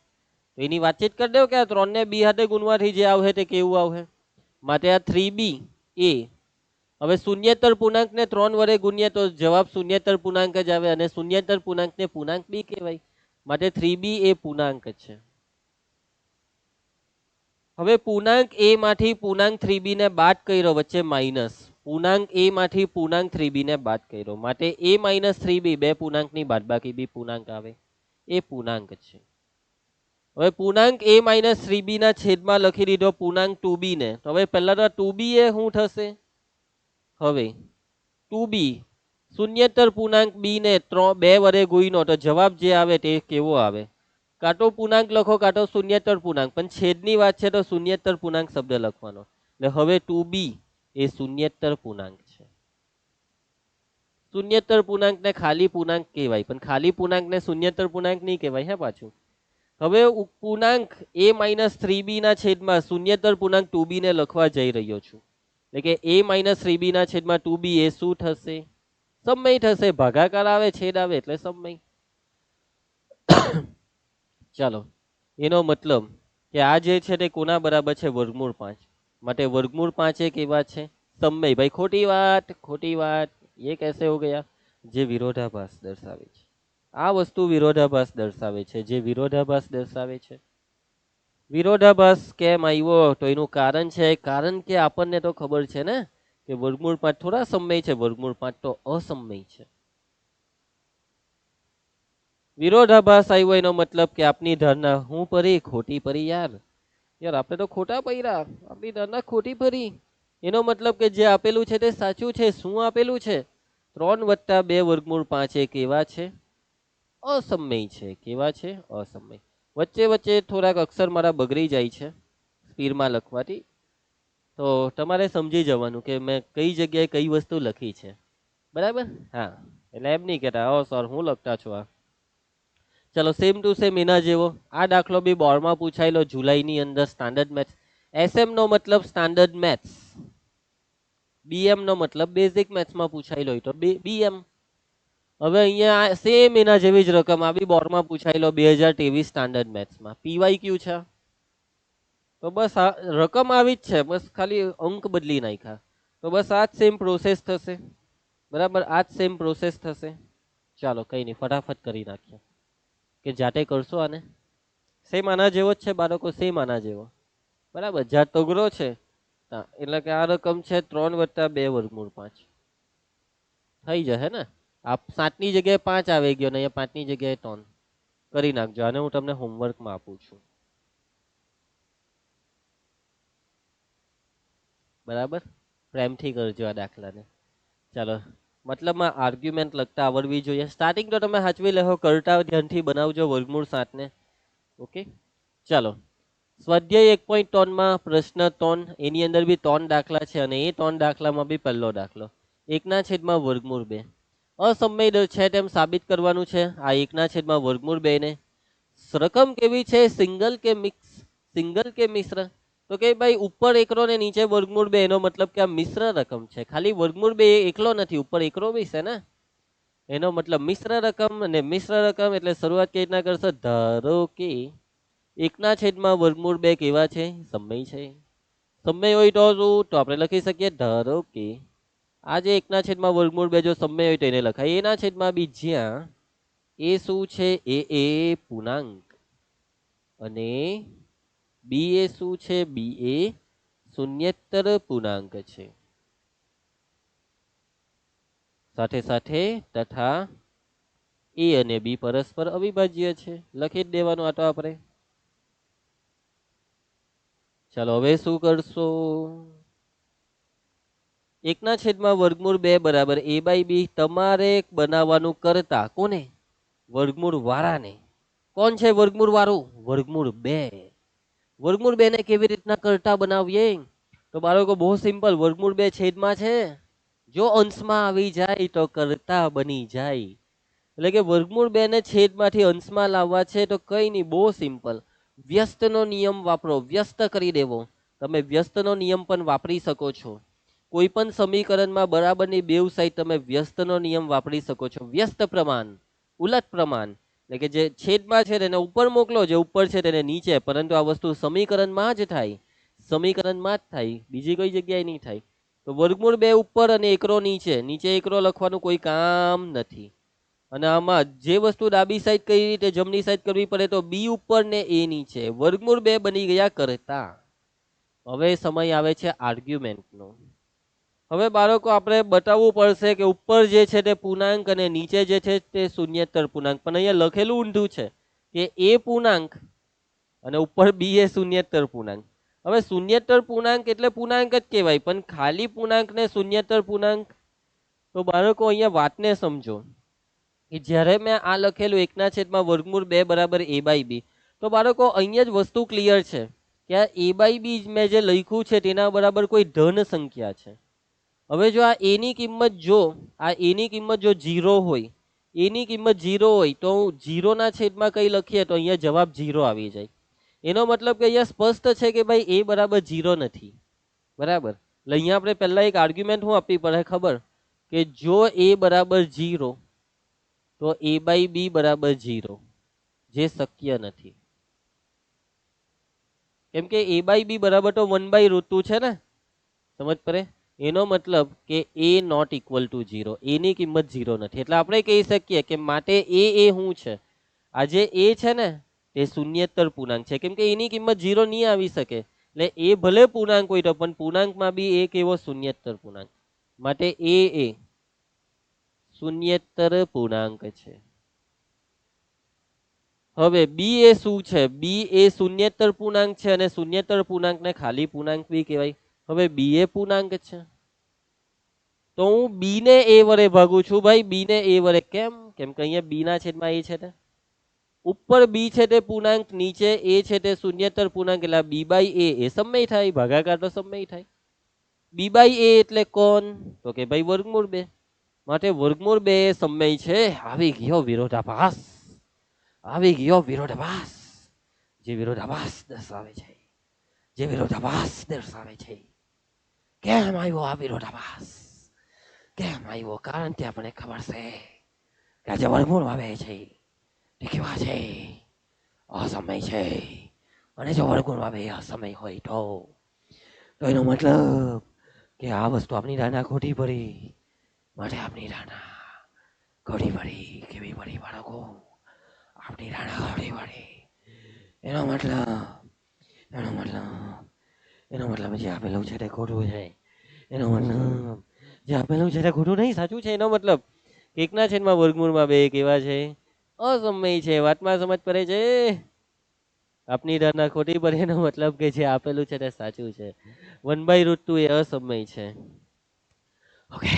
Speaker 1: તો એની વાતચીત કરી દો કે આ 3 ને b હાથે ગુણવાથી જે આવે તે કેવું આવે. માટે આ 3b a હવે શૂન્યેતર પૂર્ણાંક ને 3 વડે ગુણીએ તો જવાબ શૂન્યેતર પૂર્ણાંક જ આવે, અને શૂન્યેતર પૂર્ણાંક ને પૂર્ણાંક બી કહેવાય. માટે 3b એ પૂર્ણાંક છે. હવે પૂર્ણાંક a માંથી પૂર્ણાંક 3b ને બાદ કર્યો, વચ્ચે માઇનસ. પૂર્ણાંક a માંથી પૂર્ણાંક 3b ને બાદ કર્યો, માટે a માઇનસ 3b બે પૂર્ણાંકની બાદબાકી બી પૂર્ણાંક આવે. એ પૂર્ણાંક છે. હવે પૂર્ણાંક a માઇનસ 3b ના છેદમાં લખી દીધો પૂર્ણાંક 2b ને. તો હવે પહેલા તો 2b એ શું થશે? હવે 2b શૂન્યેતર પૂર્ણાંક b ને 2 વડે ગુણ્યો તો જવાબ જે આવે તે કેવો આવે? કાં તો પૂર્ણાંક લખો કાં તો શૂન્યેતર પૂર્ણાંક, પણ છેદની વાત છે તો શૂન્યેતર પૂર્ણાંક શબ્દ લખવાનો. એટલે હવે 2b એ શૂન્યેતર પૂર્ણાંક છે. શૂન્યેતર પૂર્ણાંક ને ખાલી પૂર્ણાંક કહેવાય, પણ ખાલી પૂર્ણાંક ને શૂન્યેતર પૂર્ણાંક નહીં કહેવાય. હે પાછું હવે પૂર્ણાંક a માઇનસ 3b ના છેદમાં શૂન્યેતર પૂર્ણાંક 2b ને લખવા જઈ રહ્યો છું. એટલે કે a માઇનસ 3b ના છેદમાં 2b એ શું થશે? સમય થશે. ભાગાકાર આવે છેદ આવે એટલે સમય. ચાલો એનો મતલબ કે આ જે છે તે કોના બરાબર છે? વર્ગમૂળ 5. માટે વર્ગમૂળ 5 એ કેવા છે? સમય. ભાઈ ખોટી વાત, ખોટી વાત. ये कैसे हो गया? જે વિરોધાભાસ દર્શાવે છે. આ વસ્તુ વિરોધાભાસ દર્શાવે છે. જે વિરોધાભાસ દર્શાવે છે. વિરોધાભાસ કેમ આવ્યો? તો એનું કારણ છે, કારણ કે આપણને તો ખબર છે ને કે વર્ગમૂળ 5 થોડા સમય છે, વર્ગમૂળ 5 તો અસમય છે. વિરોધાભાસ આવ્યો એનો મતલબ કે આપની ધારણા હું પરી? ખોટી પરી. યાર આપણે તો ખોટા પૈરા, આપણી ધારણા ખોટી પરી. એનો મતલબ કે જે આપેલું છે તે સાચું છે. શું આપેલું છે? 3 વત્તા 2 વર્ગમૂળ 5 એ કેવા છે? અસમય છે. કેવા છે? અસમય. વચ્ચે વચ્ચે થોડાક અક્ષર મારા બગડી જાય છે સ્પીડમાં લખવાથી, તો તમારે સમજી જવાનું કે મેં કઈ જગ્યાએ કઈ વસ્તુ લખી છે. બરાબર? હા, એટલે એમ નહીં કહેતા ઓ સર હું લખતા છો આ. ચલો સેમ ટુ સેમ એના જેવો આ દાખલો બી બોર્ડમાં પૂછાયેલો જુલાઈની અંદર, સ્ટાન્ડર્ડ મેથ્સ. એસએમ નો મતલબ સ્ટાન્ડર્ડ મેથ્સ, બીએમ નો મતલબ બેઝિક મેથ્સમાં પૂછાયેલો હોય તો બીએમ. હવે અહીંયા સેમ એના જેવી જ રકમ આ બી બોર્ડમાં પૂછાયેલો 2023 સ્ટાન્ડર્ડ મેથ્સમાં. પીવાયક્યુ છે. તો બસ આ રકમ આવી જ છે, બસ ખાલી અંક બદલી નાખ્યા. તો બસ આ જ સેમ પ્રોસેસ થશે. બરાબર, આ જ સેમ પ્રોસેસ થશે. ચાલો કઈ નહીં, ફટાફટ કરી નાખીએ કે જાતે કરશો આને. સેમ આના જેવો જ છે બાળકો, સેમ આના જેવો. બરાબર, જ્યાં તગડો છે એટલે કે આ રકમ છે 3 વત્તા 2 વર્ગમૂળ 5 થઈ જશે ને. આ 7 ની જગ્યાએ 5 આવી ગયો ને અહીંયા 5 ની જગ્યાએ 3 કરી નાખજો. આને હું તમને હોમવર્કમાં આપું છું. બરાબર, પ્રેમથી કરજો આ દાખલાને. ચાલો, મતલબમાં આર્ગ્યુમેન્ટ લખતા આવડવી જોઈએ. સ્ટાર્ટિંગ તો તમે સાચવી લેવો, કરતા ધ્યાનથી બનાવજો વર્ગમૂળ 7 ને. ઓકે, ચાલો સ્વાધ્યાય 1.3 માં પ્રશ્ન 3, એની અંદર બી 3 દાખલા છે અને એ 3 દાખલામાં બી પહેલો દાખલો 1/2 વર્ગમૂળ 2 અસમય છે તેમ સાબિત કરવાનું છે. આ 1/2 વર્ગમૂળ 2 ને રકમ કેવી છે? સિંગલ કે મિક્સ? સિંગલ કે મિશ્ર? તો કે ભાઈ ઉપર એકરો ને નીચે વર્ગમૂળ 2 એનો મતલબ કે આ મિશ્ર રકમ છે. ખાલી વર્ગમૂળ 2 એકલો નથી, ઉપર એકરો બી છે ને, એનો મતલબ મિશ્ર રકમ. અને મિશ્ર રકમ એટલે શરૂઆત કેવી રીતના કરશો? ધારો કે 1/2 વર્ગમૂળ 2 કેવા છે? સમય છે. સમય હોય તો શું? તો આપણે લખી શકીએ ધારો કે આ જે 1/2 વર્ગમૂળ 2 જો સમય હોય તો એને લખાય એના છેદમાં બી, જ્યાં એ શું છે? એ પૂર્ણાંક અને બી એ શું છે? બી એ શૂન્યેતર પૂર્ણાંક છે. સાથે સાથે તથા એ અને બી પરસ્પર અવિભાજ્ય છે. લખી જ દેવાનું આ તો આપણે. ચાલો હવે શું કરશો? એકના છેદમાં વર્ગમૂળ 2 બરાબર a બાય બી તમારે બનાવવાનું કરતા કોને? વર્ગમૂળ વાળાને. કોણ છે વર્ગમૂળ વાળું? વર્ગમૂળ 2. વર્ગમૂળ 2 ને કેવી રીતના કરતા બનાવીએ? તો બાળકો બહુ સિમ્પલ, વર્ગમૂળ 2 છેદમાં છે, જો અંશમાં આવી જાય તો કરતા બની જાય. એટલે કે વર્ગમૂળ 2 ને છેદમાંથી અંશમાં લાવવા છે તો કઈ નહીં, બહુ સિમ્પલ. વ્યસ્તનો નિયમ વાપરો, વ્યસ્ત કરી દેવો. તમે વ્યસ્તનો નિયમ પણ વાપરી શકો છો. કોઈ પણ સમીકરણમાં બરાબરની બેવ સાઈડ તમે વ્યસ્તનો નિયમ વાપરી શકો છો. વ્યસ્ત પ્રમાણ, ઉલટ પ્રમાણ, એટલે કે જે છેદમાં છે તેને ઉપર મોકલો, જે ઉપર છે તેને નીચે. પરંતુ આ વસ્તુ સમીકરણમાં જ થાય, સમીકરણમાં જ થાય, બીજી કોઈ જગ્યાએ નહીં થાય. તો વર્ગમૂળ 2 ઉપર અને એકરો નીચે, નીચે એકરો લખવાનું કોઈ કામ નથી. અને આમાં જે વસ્તુ ડાબી સાઈડ કઈ રીતે જમણી સાઈડ કરવી પડે, તો બી ઉપર ને એ નીચે. વર્ગમૂળ 2 બની ગયા કરતા. હવે સમય આવે છે આર્ગ્યુમેન્ટનો. હવે બાળકો આપણે બતાવવું પડશે કે ઉપર જે છે તે પૂર્ણાંક અને નીચે જે છે તે શૂન્યેતર પૂર્ણાંક. પણ અહીંયા લખેલું ઊંધું છે કે એ પૂર્ણાંક અને ઉપર બી એ શૂન્યેતર પૂર્ણાંક. હવે શૂન્યેતર પૂર્ણાંક એટલે પૂર્ણાંક જ કહેવાય, પણ ખાલી પૂર્ણાંક ને શૂન્યેતર પૂર્ણાંક. તો બાળકો અહીંયા વાતને સમજો કે જ્યારે મેં આ લખેલું એકના છેદમાં વર્ગમૂળ 2 બરાબર a બાય બી, તો બાળકો અહીંયા જ વસ્તુ ક્લિયર છે કે આ a બાય બી મેં જે લખ્યું છે તેના બરાબર કોઈ ધન સંખ્યા છે. હવે જો આ a ની કિંમત, જો આ a ની કિંમત જો 0 હોય, a ની કિંમત 0 હોય તો 0 ના છેદમાં કઈ લખીએ તો અહીંયા જવાબ 0 આવી જાય. એનો મતલબ કે અહીંયા સ્પષ્ટ છે કે ભાઈ a બરાબર 0 નથી. બરાબર, એટલે અહીંયા આપણે પહેલા એક આર્ગ્યુમેન્ટ શું આપવી પડે ખબર, કે જો a બરાબર 0 તો a બાય બી બરાબર 0, જે શક્ય નથી. કેમ કે a બાય બી બરાબર તો 1/√2 છે ને, સમજ પડે. એનો મતલબ કે a not equal to 0, a ની કિંમત 0 નથી. એટલે આપણે કહી શકીએ કે માટે એ શું છે, આ જે a છે ને તે શૂન્યેતર પૂર્ણાંક છે. કેમ કે એની કિંમત 0 નહીં આવી શકે. એટલે એ ભલે પૂર્ણાંક હોય તો પણ પૂર્ણાંકમાં બી એક એવો શૂન્યેતર પૂર્ણાંક, માટે એ શૂન્યેતર પૂર્ણાંક છે. હવે બી એ શું છે? બી એ શૂન્યેતર પૂર્ણાંક છે અને શૂન્યેતર પૂર્ણાંકને ખાલી પૂર્ણાંક બી કહેવાય. હવે બી એ પૂર્ણાંક છે તો હું બી ને એ વડે ભાગું છું. ભાઈ બી ને એ વડે કેમ? કેમ કે અહીંયા બી ના છેદમાં એ છે તે ઉપર બી છે તે પૂર્ણાંક, નીચે એ છે તે શૂન્યેતર પૂર્ણાંક, એટલે બી બાય એ સમય થાય, ભાગાકાર તો સમય થાય. બી બાય એ એટલે કોણ? તો કે ભાઈ વર્ગમૂળ 2. માટે વર્ગમૂળ 2 એ સમય છે. આવી ગયો વિરોધાભાસ, આવી ગયો વિરોધાભાસ. જે વિરોધાભાસ દર્શાવે છે, જે વિરોધાભાસ દર્શાવે છે. કેમ આવ્યો આ વિરોધાભાસ? કેમ આવ્યો? કારણ કે આપણને ખબર છે કે આજે વર્ગમૂળ આવે છે તે કેવા છે? અસમય છે. અને જો વર્ગમૂળ આવે અસમય હોય તો એનો મતલબ કે આ વસ્તુ આપણી રાના ખોટી પડી. માટે આપણી રાના ખોટી પડી. કેવી પડી બાળકો? આપણી રાના ખોટી પડી. એનો મતલબ જે આપેલું છે તે ખોટું છે. એનો મતલબ જે આપેલું છે તે ખોટું નહીં, સાચું છે. એનો મતલબ એકના છેદમાં વર્ગમૂળમાં 2 કેવા છે? અસમય છે. વાતમાં સમજ પડે છે? આપની ધારણા ખોટી પડે એનો મતલબ કે જે આપેલું છે તે સાચું છે. 1/√2 એ અસમય છે. Okay,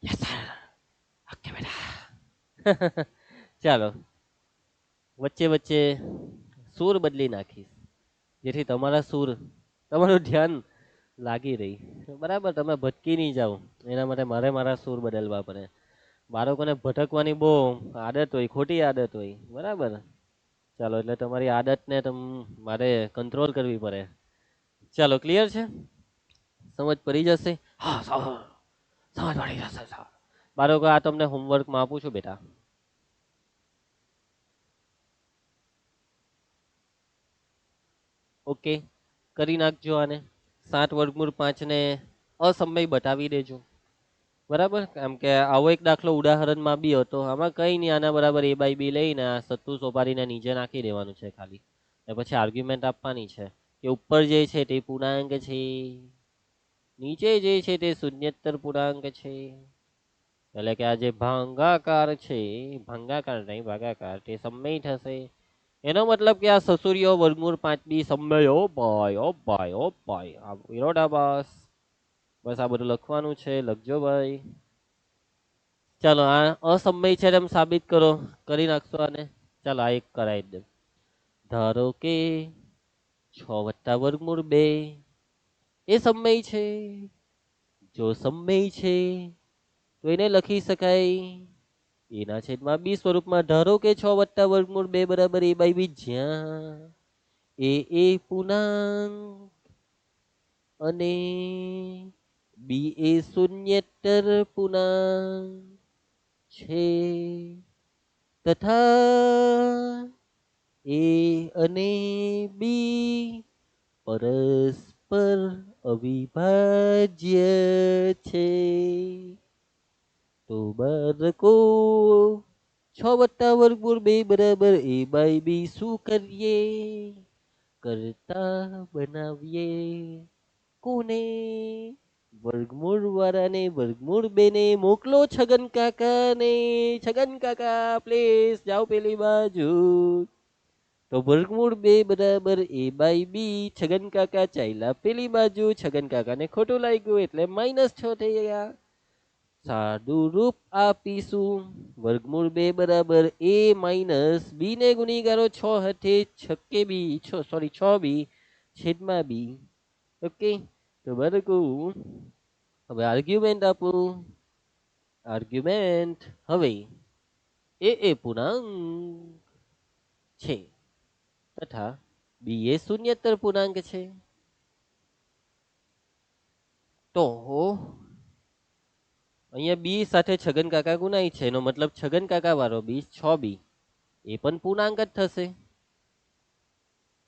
Speaker 1: yes sir. ઓકે બેટા. ચાલો, વચ્ચે વચ્ચે સૂર બદલી નાખીશ જેથી તમારા સૂર, તમારું ધ્યાન લાગી રહી. બરાબર, તમે ભટકી નહીં જાઓ એના માટે મારે મારા સૂર બદલવા પડે. બાળકોને ભટકવાની બહુ આદત હોય, ખોટી આદત હોય. બરાબર, ચાલો, એટલે તમારી આદતને મારે કંટ્રોલ કરવી પડે. ચાલો, ક્લિયર છે? સમજ પડી જશે? હા, સમજ પડી જશે સર. બાળકો, આ તમને હોમવર્કમાં આપું છું બેટા. ઓકે, કરી નાખજો આને. 7√5 ને અસમય બતાવી દેજો. બરાબર, કેમ કે આવો એક દાખલો ઉદાહરણમાં બી હતો. આમાં કઈ નહીં, આના બરાબર a બાય બી લઈને આ સત્તુ સોપારીને નીચે નાખી દેવાનું છે ખાલી. ને પછી આર્ગ્યુમેન્ટ આપવાની છે કે ઉપર જે છે તે પૂર્ણાંક છે, નીચે જે છે તે શૂન્યેતર પૂર્ણાંક છે. એટલે કે આ જે ભાગાકાર છે, ભાગાકાર નહીં ભાગાકાર, તે સમય થશે. એનો મતલબ કે આ સસુરીઓ વર્ગમૂળ 5 બી સમય. ઓ ભાઈ, ઓ ભાઈ, ઓ ભાઈ, આ વિરોધાભાસ. બસ આ બધું લખવાનું છે, લખજો ભાઈ. ચાલો આ અસમય છે એમ સાબિત કરો, કરી નાખશો આને. ચાલો આ એક કરાવી દે. ધારો કે 6 + વર્ગમૂળ 2 એ સમય છે. જો સમય છે તો એને લખી શકાય એના છેદમાં બી સ્વરૂપમાં. ધારો કે 6 + વર્ગમૂળ 2 બરાબર a/b, જ્યાં એ પૂર્ણાંક અને બી એ શૂન્યેતર પૂર્ણાંક છે, તથા એ અને બી પરસ્પર અવિભાજ્ય છે. તો બાળકો 6 + વર્ગમૂળ 2 બરાબર a/b શું કરીએ? કરતા બનાવીએ કોને? વર્ગમૂળ વાળાને વર્ગમૂળ 2 ને મોકલો છગન કાકાને. છગન કાકા પ્લીઝ જાઓ પેલી બાજુ. તો વર્ગમૂળ 2 બરાબર a/b. છગન કાકા ચાલ્યા પેલી બાજુ. છગન કાકાને ખોટું લાગ્યું એટલે -6 થઈ ગયા. સાદું રૂપ આપીશું. વર્ગમૂળ 2 બરાબર a - b ને ગુણીગારો 6 હાથે છક્કે બી 6b છેદમાં b. ઓકે, તો બાળકો હવે આર્ગ્યુમેન્ટ આપું. આર્ગ્યુમેન્ટ હવે એ પૂર્ણાંક છે તથા બી એ શૂન્યેતર પૂર્ણાંક છે. તો અહીંયા બી સાથે છગન કાકા ગુણાય છે, એનો મતલબ છગન કાકા વાળો બી 6b એ પણ પૂર્ણાંક જ થશે.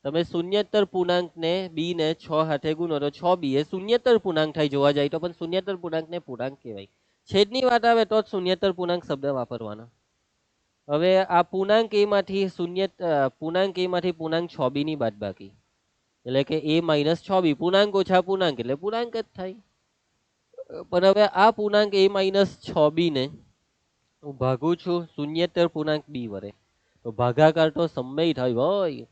Speaker 1: તમે શૂન્યેતર પૂર્ણાંક ને બી ને 6 હાથે ગુણો તો 6b એ શૂન્યેતર પૂર્ણાંક થાય. જોવા જાય તો પણ શૂન્યેતર પૂર્ણાંક ને પૂર્ણાંક કહેવાય. છેદની વાત આવે તો જ શૂન્યેતર પૂર્ણાંક શબ્દ વાપરવાનો. હવે આ પૂર્ણાંક a માંથી પૂર્ણાંક 6b ની બાદબાકી, એટલે કે a - 6b. પૂર્ણાંક ઓછા પૂર્ણાંક એટલે પૂર્ણાંક જ થાય. પણ હવે આ પૂર્ણાંક a - 6b ને હું ભાગું છું શૂન્યેતર પૂર્ણાંક b વડે, તો ભાગાકાર તો સમય થાય હોય.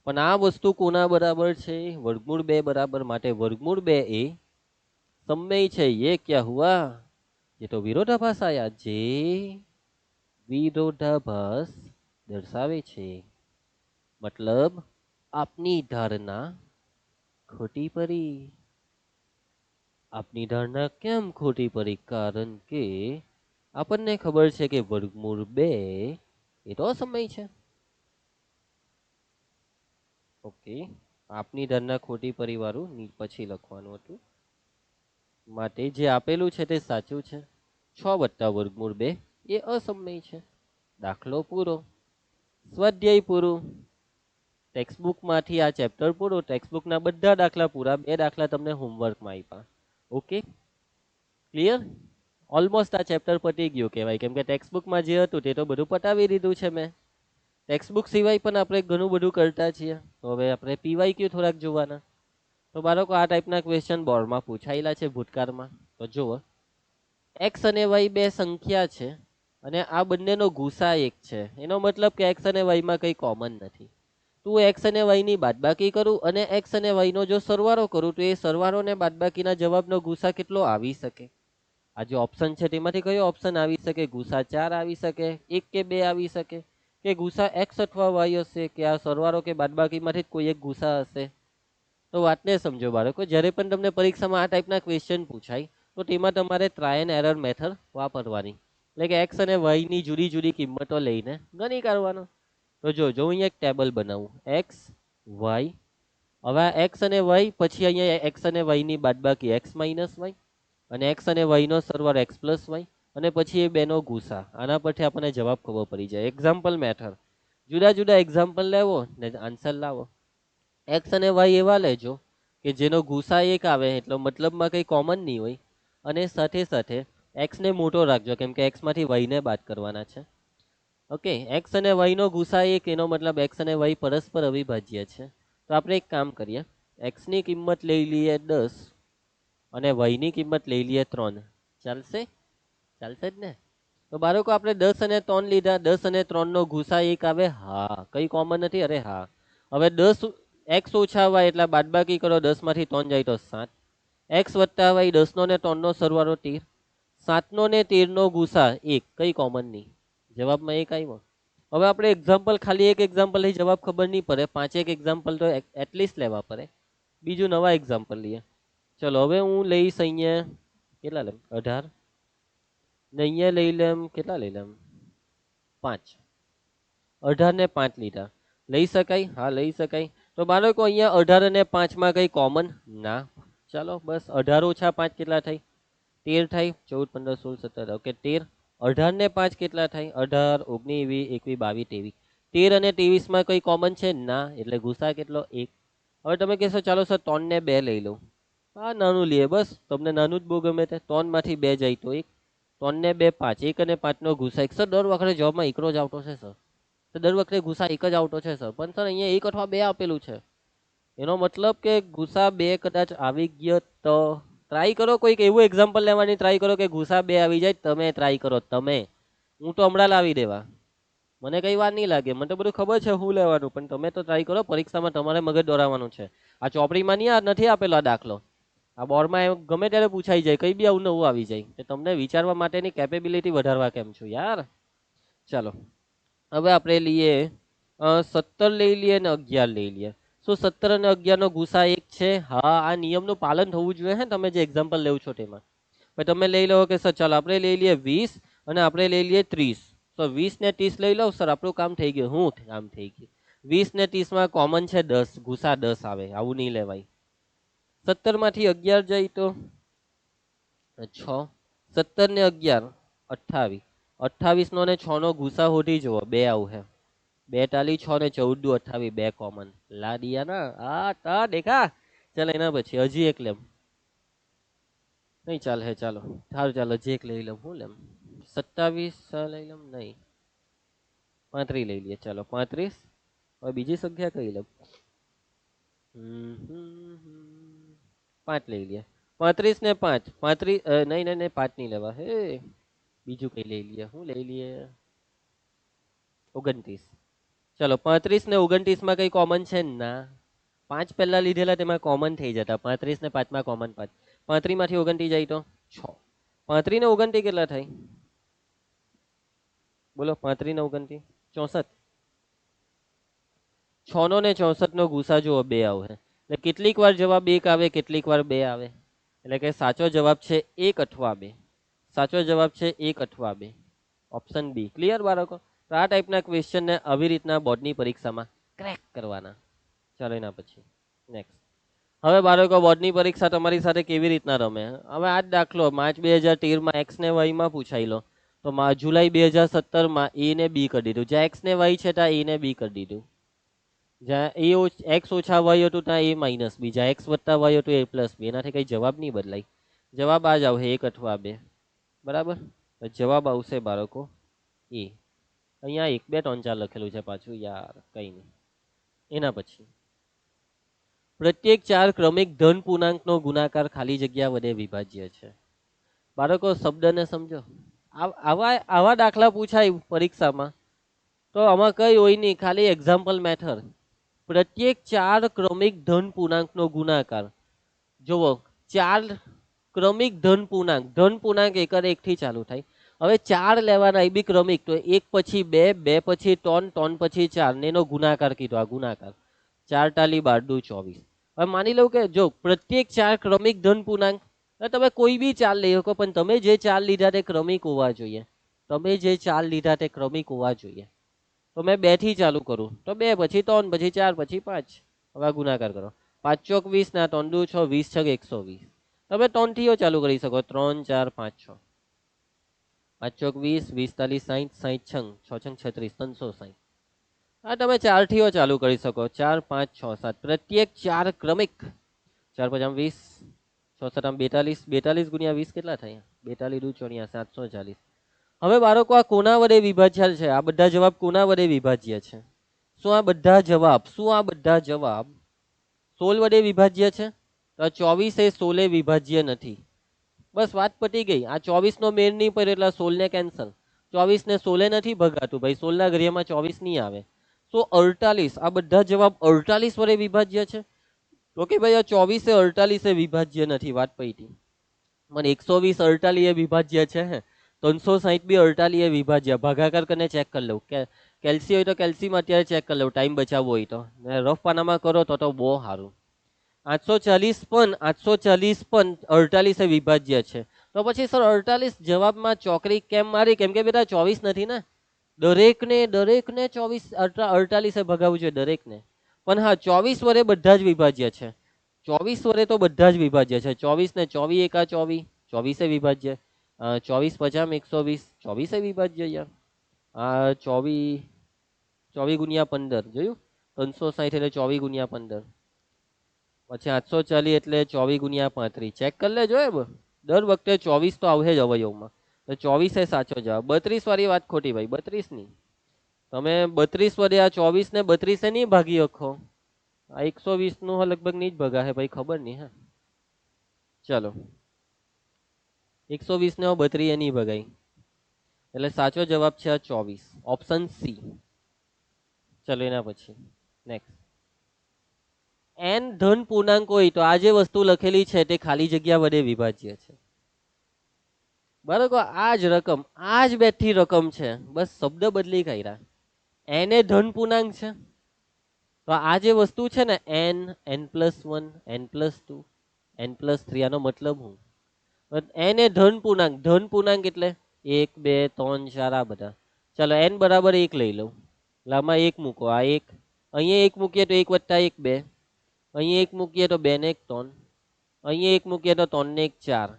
Speaker 1: પણ આ વસ્તુ કોના બરાબર છે? વર્ગમૂળ 2 બરાબર. માટે વર્ગમૂળ 2 એ સમય છે. ये क्या हुआ? ये तो વિરોધાભાસ આયા. જે વિરોધાભાસ દર્શાવે છે. મતલબ આપની ધારણા ખોટી પડી. આપની ધારણા કેમ ખોટી પડી? કારણ કે આપણને ખબર છે કે વર્ગમૂળ 2 એ તો સમય છે. ઓકે, આપની ધારણા ખોટી પડી વાળું પછી લખવાનું હતું. માટે જે આપેલું છે તે સાચું છે. 6 + વર્ગમૂળ 2 એ અસમય છે. દાખલો પૂરો. સ્વાધ્યાય પૂરું. ટેક્સ્ટબુક માંથી આ ચેપ્ટર પૂરું. ટેક્સ્ટબુકના બધા દાખલા પૂરા. 2 દાખલા તમને હોમવર્કમાં આપ્યા. Okay, clear? ઓલમોસ્ટ આ ચેપ્ટર પતી ગયું કહેવાય, કેમ કે ટેક્સ્ટબુકમાં જે હતું તે તો બધું પતાવી દીધું છે મેં. ટેક્સ્ટબુક સિવાય પણ આપણે ઘણું બધું કરતા છીએ. તો હવે આપણે પીવાયક્યુ થોડાક જોવાના. તો બાળકો આ ટાઈપના ક્વેશ્ચન બોર્ડમાં પૂછાયેલા છે ભૂતકાળમાં. તો જુઓ, એક્સ અને વાય બે સંખ્યા છે અને આ બંનેનો ગુસા 1 છે. એનો મતલબ કે એક્સ અને વાયમાં કંઈ કોમન નથી. તું એક્સ અને વાયની બાદબાકી કરું અને એક્સ અને વાયનો જો સરવાળો કરું તો એ સરવાળો ને બાદબાકીના જવાબનો ગુસા કેટલો આવી શકે? આ જે ઓપ્શન છે તેમાંથી કયો ઓપ્શન આવી શકે? ગુસા 4 આવી શકે, 1 કે 2 આવી શકે, કે ગુસા એક્સ અથવા વાય હશે, કે આ સરવાળો કે બાદબાકીમાંથી જ કોઈ એક ગુસા હશે? તો વાતને સમજો બાળકો. જ્યારે પણ તમને પરીક્ષામાં આ ટાઈપના ક્વેશ્ચન પૂછાય તો તેમાં તમારે ટ્રાય એન્ડ એરર મેથડ વાપરવાની. એટલે કે એક્સ અને વાયની જુદી જુદી કિંમતો લઈને ગણી કાઢવાનો. તો જો અહીંયા એક ટેબલ બનાવું, એક્સ વાય. હવે આ એક્સ અને વાય, પછી અહીંયા એક્સ અને વાયની બાદબાકી એક્સ - વાય, અને એક્સ અને વાયનો સરવાળો એક્સ + વાય, અને પછી એ બેનો ગુસા. આના પરથી આપણને જવાબ ખબર પડી જાય. એક્ઝામ્પલ મેથડ, જુદા જુદા એક્ઝામ્પલ લેવો ને આન્સર લાવો. એક્સ અને વાય એવા લેજો કે જેનો ગુસા 1 આવે, એટલે મતલબમાં કંઈ કોમન નહીં હોય. અને સાથે સાથે એક્સ ને મોટો રાખજો, કેમ કે એક્સ માંથી વાયને બાદ કરવાના છે. ઓકે, એક્સ અને વાયનો ગુસા 1, એનો મતલબ એક્સ અને વાય પરસ્પર અવિભાજ્ય છે. તો આપણે એક કામ કરીએ, એક્સની કિંમત લઈ લઈએ 10 અને વાયની કિંમત લઈ લઈએ 3. ચાલશે? ચાલશે જ ને? તો બાળકો આપણે 10 અને 3 લીધા. 10 અને 3 નો ગુસા 1 આવે. હા, કઈ કોમન નથી. અરે હા. હવે 10 એક્સ ઓછા વાય એટલે બાદબાકી કરો, 10 માંથી 3 જાય તો 7. x વત્તા y 10 નો ને 3 નો સરવાળો 13, 7 નો ને 13 નો ગુસા 1, કઈ કોમન નહીં, જવાબમાં 1 આવ્યો. હવે આપણે એક્ઝામ્પલ ખાલી એક એક્ઝામ્પલ લઈ જવાબ ખબર નહીં પડે, 5 એક્ઝામ્પલ તો એટલીસ્ટ લેવા પડે. બીજું નવા એક્ઝામ્પલ લઈએ. ચલો હવે હું લઈશ અહીંયા કેટલા લેમ 18 ને અહીંયા લઈ લેમ કેટલા લઈ લેમ 5. 18 ને 5 લીધા, લઈ શકાય? હા લઈ શકાય. તો બાળકો અહીંયા 18 અને 5 માં કઈ કોમન ના. ચાલો બસ 18 ઓછા 5 કેટલા થાય? 13 થાય. 14 15 16 17 ઓકે 13. 18 ને 5 કેટલા થાય? 18 19 20 21 22 23. 13 અને 23 માં કઈ કોમન છે? ના, એટલે ગુસા કેટલો? 1. હવે તમે કહેશો ચાલો સર 3 ને 2 લઈ લઉં. હા નાનું લઈએ, બસ તમને નાનું જ બહુ ગમે તે. 3 માંથી 2 જાય તો 1. 3 ને 2 5, 1 અને 5 નો ગુસા 1. સર દર વખતે જવાબમાં એકરો જ આવતો છે સર, તો દર વખતે ગુસા 1 જ આવતો છે સર. પણ સર અહીંયા 1 અથવા 2 આપેલું છે, એનો મતલબ કે ગુસા 2 કદાચ આવી ગયો તો ટ્રાય કરો. કોઈક એવું એક્ઝામ્પલ લેવાની ટ્રાય કરો કે ગુસા 2 આવી જાય. તમે ટ્રાય કરો, તમે. હું તો હમણાં લાવી દેવા, મને કઈ વાર નહીં લાગે, મને તો બધું ખબર છે હું લેવાનું. પણ તમે તો ટ્રાય કરો, પરીક્ષામાં તમારે મગજ દોરાવવાનું છે. આ ચોપડીમાં નહીં નથી આપેલો આ દાખલો, આ બોર્ડમાં ગમે ત્યારે પૂછાઈ જાય, કઈ બી આવું નવું આવી જાય. તો તમને વિચારવા માટેની કેપેબિલિટી વધારવા કેમ છું યાર. ચાલો હવે આપણે લઈએ 17 લઈ લઈએ ને 11 લઈ લઈએ. શું 17 અને 11 નો ગુસા 1 છે? હા, આ નિયમનું પાલન થવું જોઈએ હે, તમે જે એક્ઝામ્પલ લેવ છો તેમાં. પછી તમે લઈ લો કે સર ચાલો આપણે લઈ લઈએ 20 અને આપણે લઈ લઈએ 30. તો 20 ને 30 લઈ લો સર, આપણું કામ થઈ ગયું. હું કામ થઈ ગયું? 20 ને 30 માં કોમન છે 10, ગુસા 10 આવે, આવું નહીં લેવાય. 17 માંથી 11 જાય તો 6. 17 ને 11 28. 28 નો ને 6 નો ગુસા હોધી જુઓ, 2 આવું હે. 2 ટાલી 6 ને 14 28, 2 કોમન. લા દિયા ના આ તા દેખા. ચાલ એના પછી હજી એક લેમ, નહીં ચાલે હે. ચાલો સારું, ચાલો હજી એક લઈ લઉં. હું લેમ 27 લઈ લઉં, નહીં 35 લઈ લઈએ. ચાલો 35. હવે બીજી સંખ્યા કઈ લઉં? 5 લઈ લઈએ. 35 ને 5, 35 નહીં નહીં 5 નહીં લેવા હે, બીજું કઈ લઈ લઈએ. હું લઈ લઈએ 29. ચલો 35 ને 29 માં કઈ કોમન છે? ના. 5 પહેલા લીધેલા તેમાં કોમન થઈ જતા. 35 ને 5 માં કોમન 5. 35 માંથી 29 જાય તો 6. 35 ને 29 કેટલા થાય? બોલો 35 ને 29 64. 6 નો ને 64 નો ગુસા જુઓ 2 આવે. એટલે કેટલીક વાર જવાબ 1 આવે, કેટલીક વાર 2 આવે. એટલે કે સાચો જવાબ છે 1 અથવા 2. સાચો જવાબ છે 1 અથવા 2, ઓપ્શન બી. ક્લિયર બાળકો? તો આ ટાઈપના ક્વેશ્ચનને આવી રીતના બોર્ડની પરીક્ષામાં ક્રેક કરવાના. ચાલો એના પછી નેક્સ્ટ. હવે બાળકો બોર્ડની પરીક્ષા તમારી સાથે કેવી રીતના રમે? હવે આ જ દાખલો માર્ચ 2013 માં એક્સ ને વાય માં પૂછાઈ લો, તો જુલાઈ 2017 માં એ ને બી કરી દીધું. જ્યાં એક્સ ને વાય છે ત્યાં એ ને બી કરી દીધું. જ્યાં એક્સ ઓછા વાય હતું ત્યાં એ માઇનસ બી, જ્યાં એક્સ વત્તા વાય હતું એ પ્લસ બી. એનાથી કઈ જવાબ નહીં બદલાય. જવાબ આ જ આવશે 1 અથવા 2. બરાબર, જવાબ આવશે બાળકો એ. અહીંયા 1 2 3 4 લખેલું છે પાછું યાર, કઈ નહીં. એના પછી પ્રત્યેક 4 ક્રમિક ધન પૂર્ણાંકનો ગુણાકાર ખાલી જગ્યા વડે વિભાજ્ય છે. બાળકો શબ્દને સમજો. આવા દાખલા પૂછાય પરીક્ષામાં તો આમાં કઈ હોય નહીં, ખાલી એક્ઝામ્પલ મેથડ. પ્રત્યેક 4 ક્રમિક ધન પૂર્ણાંકનો ગુણાકાર. જુઓ 4 ક્રમિક ધન પૂર્ણાંક 1 થી ચાલુ થાય. હવે 4 લેવાના, એ બી ક્રમિક, તો 1 પછી 2, 2 પછી 3, 3 પછી 4 ને એનો ગુણાકાર કીધો. આ ગુણાકાર 4 ટાલી 12 દુ 24. હવે માની લઉં કે જો પ્રત્યેક 4 ક્રમિક ધન પૂર્ણાંક, તમે કોઈ બી 4 લઈ શકો, પણ તમે જે 4 લીધા તે ક્રમિક હોવા જોઈએ. તમે જે 4 લીધા તે ક્રમિક હોવા જોઈએ. તો મેં 2 થી ચાલુ કરું તો 2 પછી 3 પછી 4 પછી 5. હવે ગુણાકાર કરો. 5 ચોક 20 ના 3 દુ 6, 20 છક 120. તમે 3 થી ચાલુ કરી શકો. 3 4 5 6. 5 ચોક 20, 20 તાલી 60, 60 6 6 36, 360. હા તમે 4 થી ચાલુ કરી શકો. 4 5 6 7. પ્રત્યેક 4 ક્રમિક. 4 5 20, 6 7 42, 42 ગુણ્યા 20 કેટલા થાય? 42 દુ 4 740. હવે બાળકો આ કોના વડે વિભાજ્ય છે? આ બધા જવાબ કોના વડે વિભાજ્ય છે? શું આ બધા જવાબ 16 વડે વિભાજ્ય છે? તો 24 એ 16 વિભાજ્ય નથી. બસ વાત પતી ગઈ. આ 24 નો મેળ નહીં પડે એટલે 16 ને કેન્સલ. 24 ને 16 નથી ભગાતું ભાઈ, 16 ના ઘડિયામાં 24 નહીં આવે. તો 48, આ બધા જવાબ 48 વડે વિભાજ્ય છે. તો કે ભાઈ આ 24 એ 48 એ વિભાજ્ય નથી, વાત પૈટી. મને 120 48 એ વિભાજ્ય છે, 360 બી 48 એ વિભાજ્ય. ભાગાકાર કરીને ચેક કરી લઉં કે કેલ્સી હોય તો કેલ્સીમાં અત્યારે ચેક કરી લઉં, ટાઈમ બચાવવો હોય તો. રફ પાનામાં કરો તો બહુ સારું. 840 પણ 48 એ વિભાજ્ય છે. તો પછી સર 48 જવાબમાં ચોકડી કેમ મારી? કેમ કે બેટા 24 નથી ને, દરેકને 48 એ ભગાવવું જોઈએ, દરેકને. પણ હા 24 વડે બધા જ વિભાજ્ય છે, 24 વડે તો બધા જ વિભાજ્ય છે. 24 ને 24 એકા 24, 24 એ વિભાજ્ય. 24 50 120, 24 એ વિભાજ્ય યાર. આ 24 ગુણ્યા 15 જોયું, 360 એટલે 24 ગુણ્યા 15. પછી 840 એટલે 24 ગુણ્યા 35. ચેક કરી લેજો દર વખતે 24 તો આવશે જ અવયવમાં. તો 24 એ સાચો જવાબ. 32 વાળી વાત ખોટી ભાઈ, 32 ની. તમે 32 વડે આ 24 ને 32 એ નહીં ભાગી શકો. આ 120 નું લગભગ નહીં જ ભગા હે ભાઈ, ખબર નહીં. હા ચલો, 120 ને 32 એ નહીં ભગાય, એટલે સાચો જવાબ છે આ 24, ઓપ્શન સી. ચલો એના પછી નેક્સ્ટ. n ધન પૂર્ણાંક હોય તો આ જે વસ્તુ લખેલી છે તે ખાલી જગ્યા વડે વિભાજ્ય છે. બરાબર, આ જ રકમ, આ જ બેઠી રકમ છે, બસ શબ્દ બદલી કર્યા. n એ ધન પૂર્ણાંક છે, તો આ જે વસ્તુ છે ને n, n+1, n+2, n+3, આનો મતલબ હું? n એ ધન પૂર્ણાંક, ધન પૂર્ણાંક એટલે 1 2 3 4 આ બધા. ચાલો n બરાબર 1 લઈ લઉં, લામાં 1 મૂકો, આ 1, અહીંયા 1 મૂકીએ તો 1 + 1 2, અહીંયા 1 મૂકીએ તો 2 ને 1 3, અહીંયા 1 મૂકીએ તો 3 ને 1 4,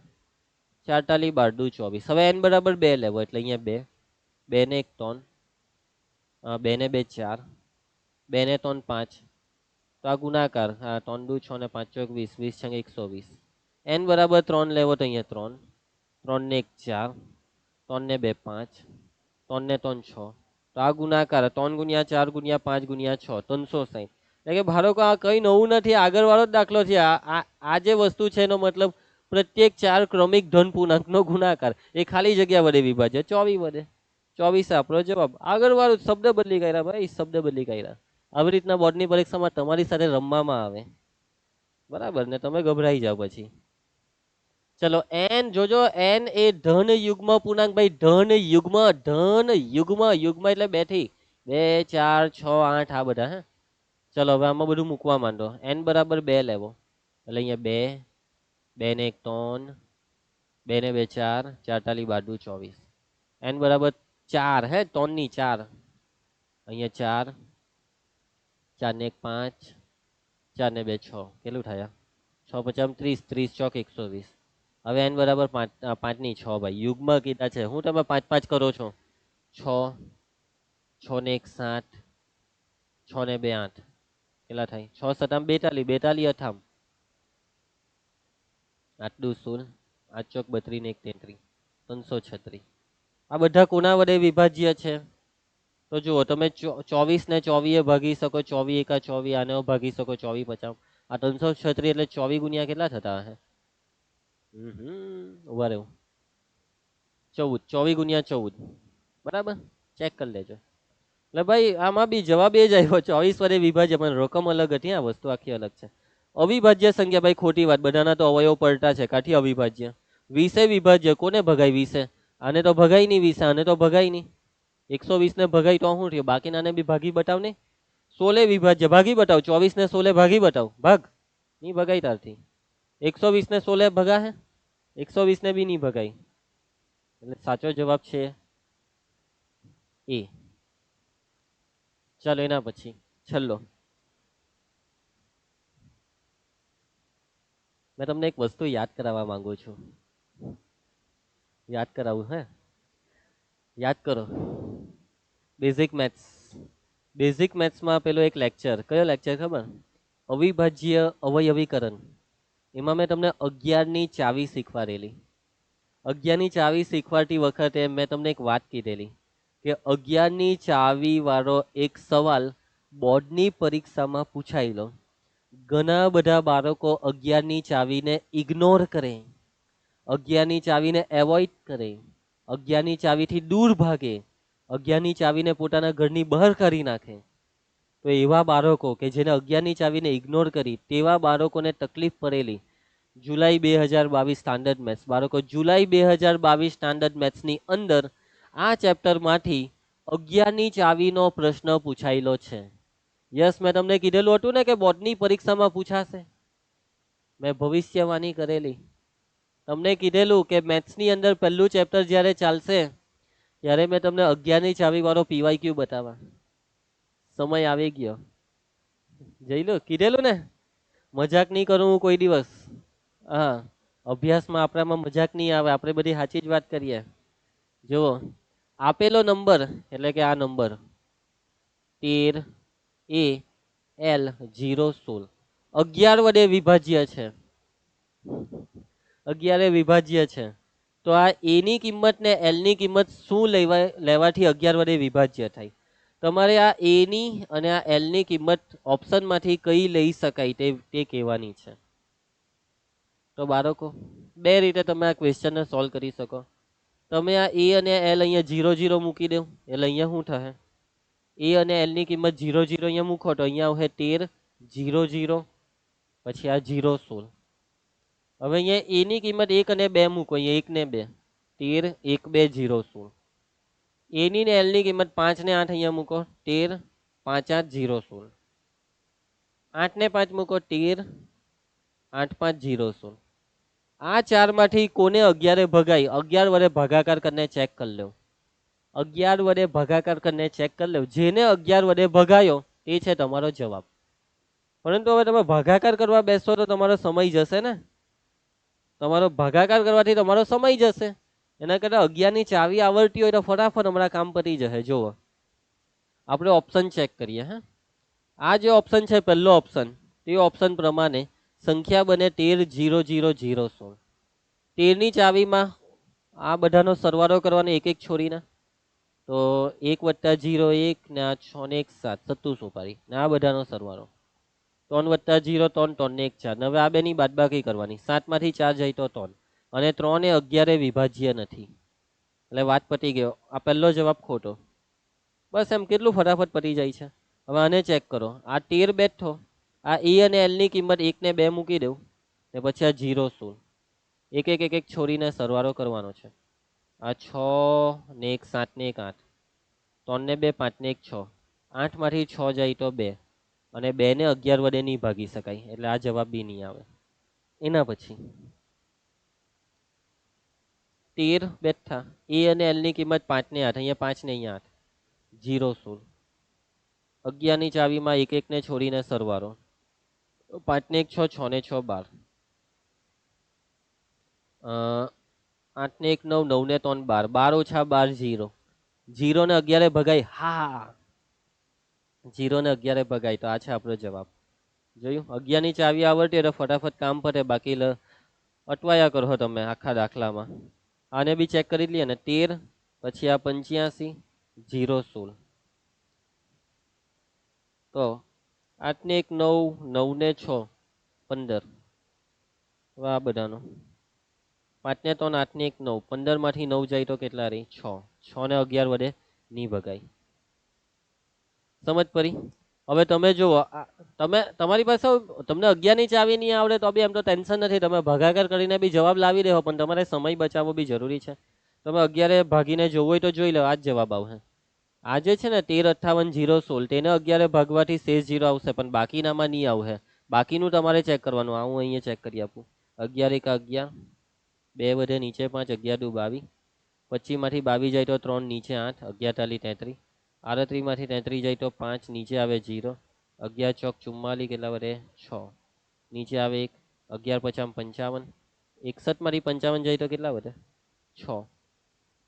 Speaker 1: 4 × 12 = 24. હવે n બરાબર 2 લેવો, એટલે અહીંયા 2, 2 ને 1 3, 2 ને 2 4, 2 ને 3 5, તો આ ગુણાકાર, 3 દુ 6 ને 5 ચોક 20, 20 × 120. n બરાબર 3 લેવો તો અહીંયા 3, 3 ને 1 4, 3 ને 2 5, 3 ને 3 6, તો આ ગુણાકાર 3 × 4 × 5 × 6 360. એટલે કે ધારો કે આ કઈ નવું નથી, આગળ વાળો જ દાખલો છે. આ જે વસ્તુ છે એનો મતલબ પ્રત્યેક 4 ક્રમિક ધન પૂર્ણાંકનો ગુણાકાર એ ખાલી જગ્યા વડે વિભાજ્ય, 24 વડે. 24 આપણો જવાબ. આગળ વાળું શબ્દ બદલી કર્યા ભાઈ, શબ્દ બદલી કર્યા. આવી રીતના બોર્ડની પરીક્ષામાં તમારી સાથે રમવામાં આવે, બરાબર ને, તમે ગભરાઈ જાવ પછી. ચલો n જોજો, n એ ધન યુગ્મ પૂર્ણાંક ભાઈ, ધન યુગ્મ, ધન યુગ્મ, યુગ્મ એટલે 2 થી 2 4 6 8 આ બધા. હે ચલો હવે આમાં બધું મૂકવા માંડો. n બરાબર 2 લેવો, એટલે અહીંયા 2, 2 ને 1 3, 2 ને 2 4, 4 × 12 = 24. n બરાબર 4, હે 3 ની 4, અહીંયા 4, 4 ને 1 5, 4 ને 2 6, કેટલું થયા? 6 × 5 30, 30 ચોક 120. હવે n બરાબર 5 ની 6 ભાઈ, યુગ્મ કીધા છે, હું તમે 5 5 કરો છો? 6, 6 ને 1 7, 6 ને 2 8, કેટલા થાય? 6 × 7 42, 42 8, 8 દુ 16, 8 ચોક 32 ને 1 33, 336. આ બધા કોના વડે વિભાજ્ય છે? તો જુઓ તમે 24 ને 24 એ ભાગી શકો, 24 એકા 24, આને ભાગી શકો 24 50. આ 336 એટલે 24 ગુણ્યા કેટલા થતા હશે? ઉભા રહેવું, 14, 24 ગુણ્યા 14, બરાબર, ચેક કરી લેજો. એટલે ભાઈ આમાં બી જવાબ એ જ આવ્યો, 24 વડે વિભાજ્ય, પણ રકમ અલગ હતી, આ વસ્તુ આખી અલગ છે. અવિભાજ્ય સંખ્યા ભાઈ ખોટી વાત, બધાના તો અવયવ પલટા છે, કાઠી અવિભાજ્ય. 20 વિભાજ્ય, કોને ભગાય 20? આને તો ભગાય નહીં, 20 આને તો ભગાય નહીં. 120 ને ભગાય તો શું થયું? બાકીનાને બી ભાગી બતાવ ને. 16 વિભાજ્ય, ભાગી બતાવ. 24 ને 16 ભાગી બતાવ, ભાગ. નહીં ભગાય તારથી. 120 ને 16 ભગા હે, 120 ને બી નહીં ભગાય, એટલે સાચો જવાબ છે એ. ચાલો એના પછી છેલ્લો. મેં તમને એક વસ્તુ યાદ કરાવવા માંગુ છું, યાદ કરાવું? હે યાદ કરો, બેઝિક મેથ્સ. બેઝિક મેથ્સમાં પેલો એક લેક્ચર, કયો લેક્ચર ખબર? અવિભાજ્ય અવયવીકરણ. એમાં મેં તમને 11 ની ચાવી શીખવાડેલી. 11 ની ચાવી શીખવાડતી વખતે મેં તમને એક વાત કીધેલી કે 11 ની ચાવી વાળો એક સવાલ બોર્ડની પરીક્ષામાં પૂછાયેલો. ઘણા બધા બાળકો 11 ની ચાવીને ઇગ્નોર કરે, 11 ની ચાવીને એવોઇડ કરે, 11 ની ચાવીથી દૂર ભાગે, 11 ની ચાવીને પોતાના ઘરની બહાર કાઢી નાખે. તો તો એવા બાળકો કે જેને 11ની ચાવીને ઇગ્નોર કરી તેવા બાળકોને તકલીફ પડેલી જુલાઈ 2022 સ્ટાન્ડર્ડ મેથ્સ બાળકો જુલાઈ 2022 સ્ટાન્ડર્ડ મેથ્સની અંદર આ ચેપ્ટરમાંથી 11ની ચાવીનો પ્રશ્ન પૂછાયેલો છે. યસ, મેં તમને કીધેલું હતું ને કે બોર્ડની પરીક્ષામાં પૂછાશે. મેં ભવિષ્યવાણી કરેલી, તમને કીધેલું કે મેથ્સની અંદર પહેલું ચેપ્ટર જ્યારે ચાલશે ત્યારે મેં તમને 11ની ચાવી વાળો પીવાયક્યુ બતાવવા. સમય આવી ગયો. જઈ લો, કીધેલું ને મજાક નહીં કરું હું કોઈ દિવસ. હા, અભ્યાસમાં આપણામાં મજાક નહીં આવે, આપણે બધી સાચી જ વાત કરીએ. જુઓ, આપેલો નંબર એટલે કે આ નંબર 13 11 વડે વિભાજ્ય છે. 11 વિભાજ્ય છે. તો આ એ ની કિંમત ને એલ ની કિંમત શું લેવાથી 11 વડે વિભાજ્ય થાય? તમારે આ એ ની અને આ એલ ની કિંમત ઓપ્શનમાંથી કઈ લઈ શકાય તે કહેવાની છે. તો બાળકો બે રીતે તમે આ ક્વેશ્ચનને સોલ્વ કરી શકો. તમે આ એ અને એલ અહીંયા 0 0 મૂકી દો એટલે અહીંયા શું થશે? એ અને એલ ની કિંમત 0 0 અહીંયા મૂકો તો અહીંયા આવશે 13 0 0 પછી આ 0 16. હવે અહીંયા એ ની કિંમત 1 અને 2 મૂકો, અહીંયા 1 ને 2 13 1 2 0 16. એ ની ને એલ ની કિંમત 5 ને 8 અહીંયા મૂકો 13 5 8 0 16. 8 ને 5 મૂકો 13 8 5 0 16. આ ચાર માંથી કોને 11 ભગાય? 11 વડે ભાગાકાર કરીને ચેક કરી લો. 11 વડે ભાગાકાર કરીને ચેક કરી લો. જેને 11 વડે ભગાયો એ છે તમારો જવાબ. પરંતુ હવે તમે ભાગાકાર કરવા બેસો તો તમારો સમય જશે ને. તમારો ભાગાકાર કરવાથી તમારો સમય જશે. એના કરતા 11ની ચાવી આવડતી હોય તો ફટાફટ હમણાં કામ પતી જશે. જુઓ, આપણે ઓપ્શન ચેક કરીએ. હા, આ જે ઓપ્શન છે પહેલો ઓપ્શન, તે ઓપ્શન પ્રમાણે સંખ્યા બને 13 0 0 0 16. 13ની ચાવીમાં આ બધાનો સરવાળો કરવાનો એક એક છોડીને, તો 1 + 0 1 ને આ 6 ને 1 7 27 ઉપાડી ને આ બધાનો સરવાળો 3 + 0 3 3 ને 1 4. હવે આ બેની બાદબાકી કરવાની. 7 માંથી 4 જાય તો 3 અને 3 એ 11 વિભાજ્ય નથી એટલે વાત પતી ગયો. આ પહેલો જવાબ ખોટો. બસ એમ કેટલું ફટાફટ પતી જાય છે. હવે આને ચેક કરો. આ 13 બેઠો, આ એ અને એલ ની કિંમત 1 ને 2 મૂકી દઉં ને પછી આ 0 16 એક એક એક એક છોડીને સરવાળો કરવાનો છે. આ 6 ને 1 7 ને 1 8 3 ને 2 5 ને 1 6. 8 માંથી 6 જાય તો 2 અને 2 ને 11 વડે નહીં ભાગી શકાય એટલે આ જવાબ બી નહીં આવે. એના પછી 13 બેઠા, એ અને એલ ની કિંમત 5 ને 8 અહીંયા 5 ને અહીંયા 8 0 16. 11ની ચાવીમાં એક એક ને છોડીને સરવાળો 5 ને 1 6 6 ને 6 12 8 ને 1 9 9 ને 3 12 12 - 12 0 0 ને 11 ભગાય. હા, 0 ને 11 ભગાય. તો આ છે આપણો જવાબ. જોયું, 11ની ચાવી આવડતી એટલે ફટાફટ કામ પતે, બાકી અટવાયા કરો તમે આખા દાખલામાં. આને બી ચેક કરી લઈએ ને. 13 પછી આ 85 0 16. તો 8 ને 1 9 9 ને 6 15. હવે આ બધાનો 5 ને 3 8 ને 1 9 15 માંથી 9 જાય તો કેટલા રહી? 6. 6 ને 11 વડે નહીં ભગાય. સમજ પડી? હવે તમે જુઓ, તમારી પાસે તમને 11ની ચાવી નહીં આવડે તો બી એમ તો ટેન્શન નથી, તમે ભાગાકાર કરીને બી જવાબ લાવી દેવો, પણ તમારે સમય બચાવવો બી જરૂરી છે. તમે 11 ભાગીને જોવું હોય તો જોઈ લો, આ જ જવાબ આવશે. આ જે છે ને 13 58 0 16 તેને 11 ભાગવાથી શેષ 0 આવશે, પણ બાકીનામાં નહીં આવશે. બાકીનું તમારે ચેક કરવાનું. હું અહીંયા ચેક કરી આપું. 11 1 11 2 વધે નીચે 5 11 2 22 25 માંથી 22 જાય તો 3 નીચે 8 11 તાલી 33 38 માંથી 33 જાય તો 5 નીચે આવે 0 11 ચોક 44 કેટલા વધે 6 નીચે આવે 1 11 50 55 61 માંથી 55 જાય તો કેટલા વધે 6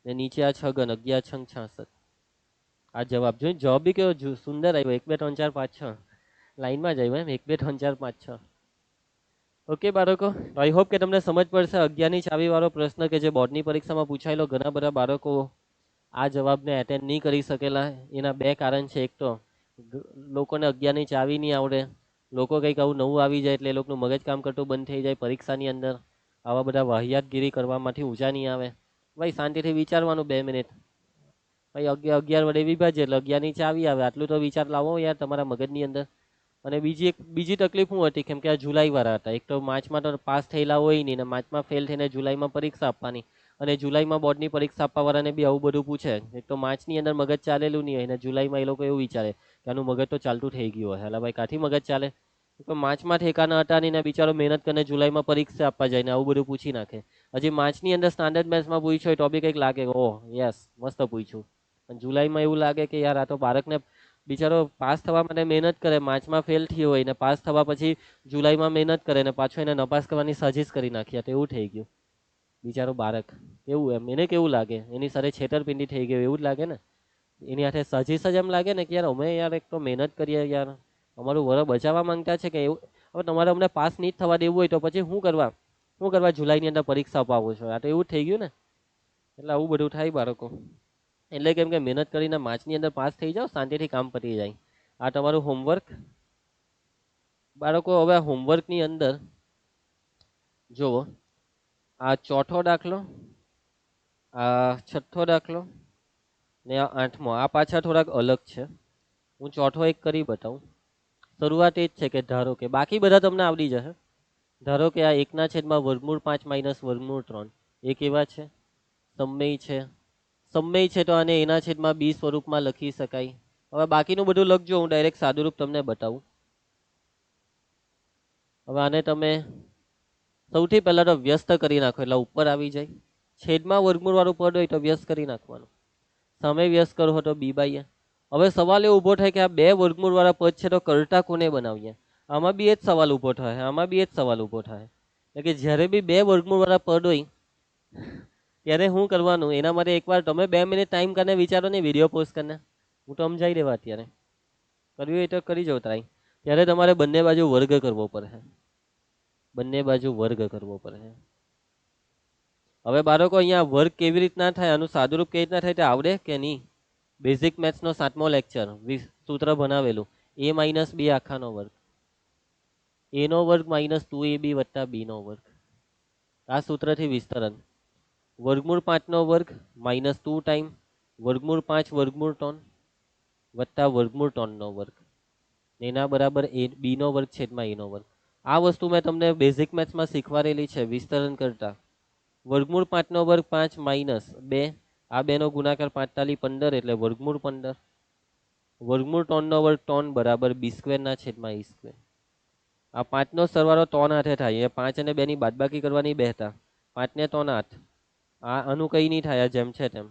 Speaker 1: ને નીચે આ 6 ગણ 11 6 66. આ જવાબ જોઈ, જવાબ બી કેવો સુંદર આવ્યો. 1 2 3 4 5 6 લાઈનમાં જ આવ્યો એમ. 1 2 3 4 5 6. ઓકે બાળકો, આઈ હોપ કે તમને સમજ પડશે. 11ની ચાવી વાળો પ્રશ્ન કે જે બોર્ડની પરીક્ષામાં પૂછાયેલો, ઘણા બધા બાળકો આ જવાબને એટેન્ડ નહીં કરી શકેલા. એના બે કારણ છે. એક તો લોકોને 11ની ચાવી નહીં આવડે, લોકો કંઈક આવું નવું આવી જાય એટલે એ લોકોનું મગજ કામ કરતું બંધ થઈ જાય. પરીક્ષાની અંદર આવા બધા વાહિયાતગીરી કરવામાંથી ઊંચા નહીં આવે. ભાઈ શાંતિથી વિચારવાનું 2 મિનિટ. ભાઈ 11 વડે વિભાજ્ય એટલે 11 ની ચાવી આવે. આટલું તો વિચાર લાવો યાર તમારા મગજની અંદર. અને બીજી તકલીફ શું હતી કેમ કે આ જુલાઈ વાળા હતા. એક તો માર્ચમાં તો પાસ થયેલા હોય નહીં ને માર્ચમાં ફેલ થઈને જુલાઈમાં પરીક્ષા આપવાની અને જુલાઈમાં બોર્ડની પરીક્ષા આપવા વાળાને બી આવું બધું પૂછે. એક તો માર્ચની અંદર મગજ ચાલેલું નહીં હોય અને જુલાઈમાં એ લોકો એવું વિચારે કે આનું મગજ તો ચાલતું થઈ ગયું હોય. એટલે ભાઈ કાથી મગજ ચાલે. તો માર્ચમાં ઠેકાના હતા નહીં ને બિચારો મહેનત કરીને જુલાઈમાં પરીક્ષા આપવા જાય ને આવું બધું પૂછી નાખે. હજી માર્ચની અંદર સ્ટાન્ડર્ડ મેથ્સમાં પૂછ્યું હોય તો બી કંઈક લાગે ઓહ યસ મસ્ત પૂછ્યું. અને જુલાઈમાં એવું લાગે કે યાર આ તો બાળકને બિચારો પાસ થવા માટે મહેનત કરે, માર્ચમાં ફેલ થયો હોય ને પાસ થવા પછી જુલાઈમાં મહેનત કરે ને પાછો એને નપાસ કરવાની સાજિશ કરી નાખી. તો એવું થઈ ગયું બિચારો બાળક. કેવું એમ એને કેવું લાગે, એની સાથે છેતરપિંડી થઈ ગઈ એવું જ લાગે ને. એની હાથે સાજિશ જ એમ લાગે ને કે યાર અમે યાર એક તો મહેનત કરીએ યાર, અમારું વર બચાવવા માંગતા છે કે એવું. હવે તમારે અમને પાસ નહીં થવા દેવું હોય તો પછી શું કરવા જુલાઈની અંદર પરીક્ષા અપાવો છો? આ તો એવું જ થઈ ગયું ને. એટલે આવું બધું થાય બાળકો. એટલે કેમ કે મહેનત કરીને માર્ચની અંદર પાસ થઈ જાઓ, શાંતિથી કામ પતી જાય. આ તમારું હોમવર્ક બાળકો. હવે હોમવર્કની અંદર જુઓ, આ ચોથો દાખલો, આ છઠ્ઠો દાખલો ને આ આઠમો, આ પાછા થોડાક અલગ છે. હું ચોથો એક કરી બતાવું. શરૂઆત એ જ છે કે ધારો કે બાકી બધા તમને આવડી જશે. ધારો કે આ 1/5 માઇનસ વર્ગમૂળ 3 એ કેવા છે? સમય છે. સમય છે તો આને એના છેદમાં બી સ્વરૂપમાં લખી શકાય. હવે બાકીનું બધું લખજો, હું ડાયરેક્ટ સાદુરૂપ તમને બતાવું. હવે આને તમે સૌથી પહેલા તો વ્યસ્ત કરી નાખો એટલે ઉપર આવી જાય. છેદમાં વર્ગમૂળ વાળું પદ હોય તો વ્યસ્ત કરી નાખવાનું. સામે વ્યસ્ત કરો તો બી બાય. હવે સવાલ એ ઉભો થાય કે આ બે વર્ગમૂળ વાળા પદ છે તો કરતા કોને બનાવીએ? આમાં બી એ જ સવાલ ઉભો થાય. આમાં બી એ જ સવાલ ઉભો થાય. એટલે કે જ્યારે બી બે વર્ગમૂળ વાળા પદ હોય ત્યારે શું કરવાનું? એના માટે એકવાર તમે 2 મિનિટ ટાઈમ કરીને વિચારો ને, વિડીયો પોસ્ટ કરીને. હું તો સમજાવી દેવા અત્યારે. કરવી હોય તો કરી જાવ ટ્રાય. ત્યારે તમારે બંને બાજુ વર્ગ કરવો પડે. બંને બાજુ વર્ગ કરવો પડે. હવે બાળકો અહીંયા વર્ગ કેવી રીતના થાય, આનું સાદુરૂપ કેવી રીતના થાય તે આવડે કે નહીં? બેઝિક મેથ્સનો 7મો લેક્ચર સૂત્ર બનાવેલું. a માઇનસ b આખાનો વર્ગ, a નો વર્ગ માઇનસ 2ab વત્તા b નો વર્ગ. આ સૂત્રથી વિસ્તરણ. વર્ગમૂળ 5 નો વર્ગ માઇનસ 2 ટાઈમ વર્ગમૂળ 5 વર્ગમૂળ 3 વત્તા વર્ગમૂળ 3 નો વર્ગ. એના બરાબર b નો વર્ગ છેદમાં a નો વર્ગ. આ વસ્તુ મેં તમને બેઝિક મેથ્સમાં શીખવાડેલી છે વિસ્તરણ કરતા. વર્ગમૂળ 5 નો વર્ગ 5 માઇનસ 2, આ બે નો ગુણાકાર 5 × 15 એટલે વર્ગમૂળ 15. વર્ગમૂળ 3 નો વર્ગ 3 બરાબર b સ્ક્વેર ના છેદમાં a સ્ક્વેર. આ 5 નો સરવાળો 3 હાથે થાય. એ 5 અને 2 ની બાદબાકી કરવાની બેહતા. 5 ને 3 8. આ આનું કઈ નહીં થાય, જેમ છે તેમ.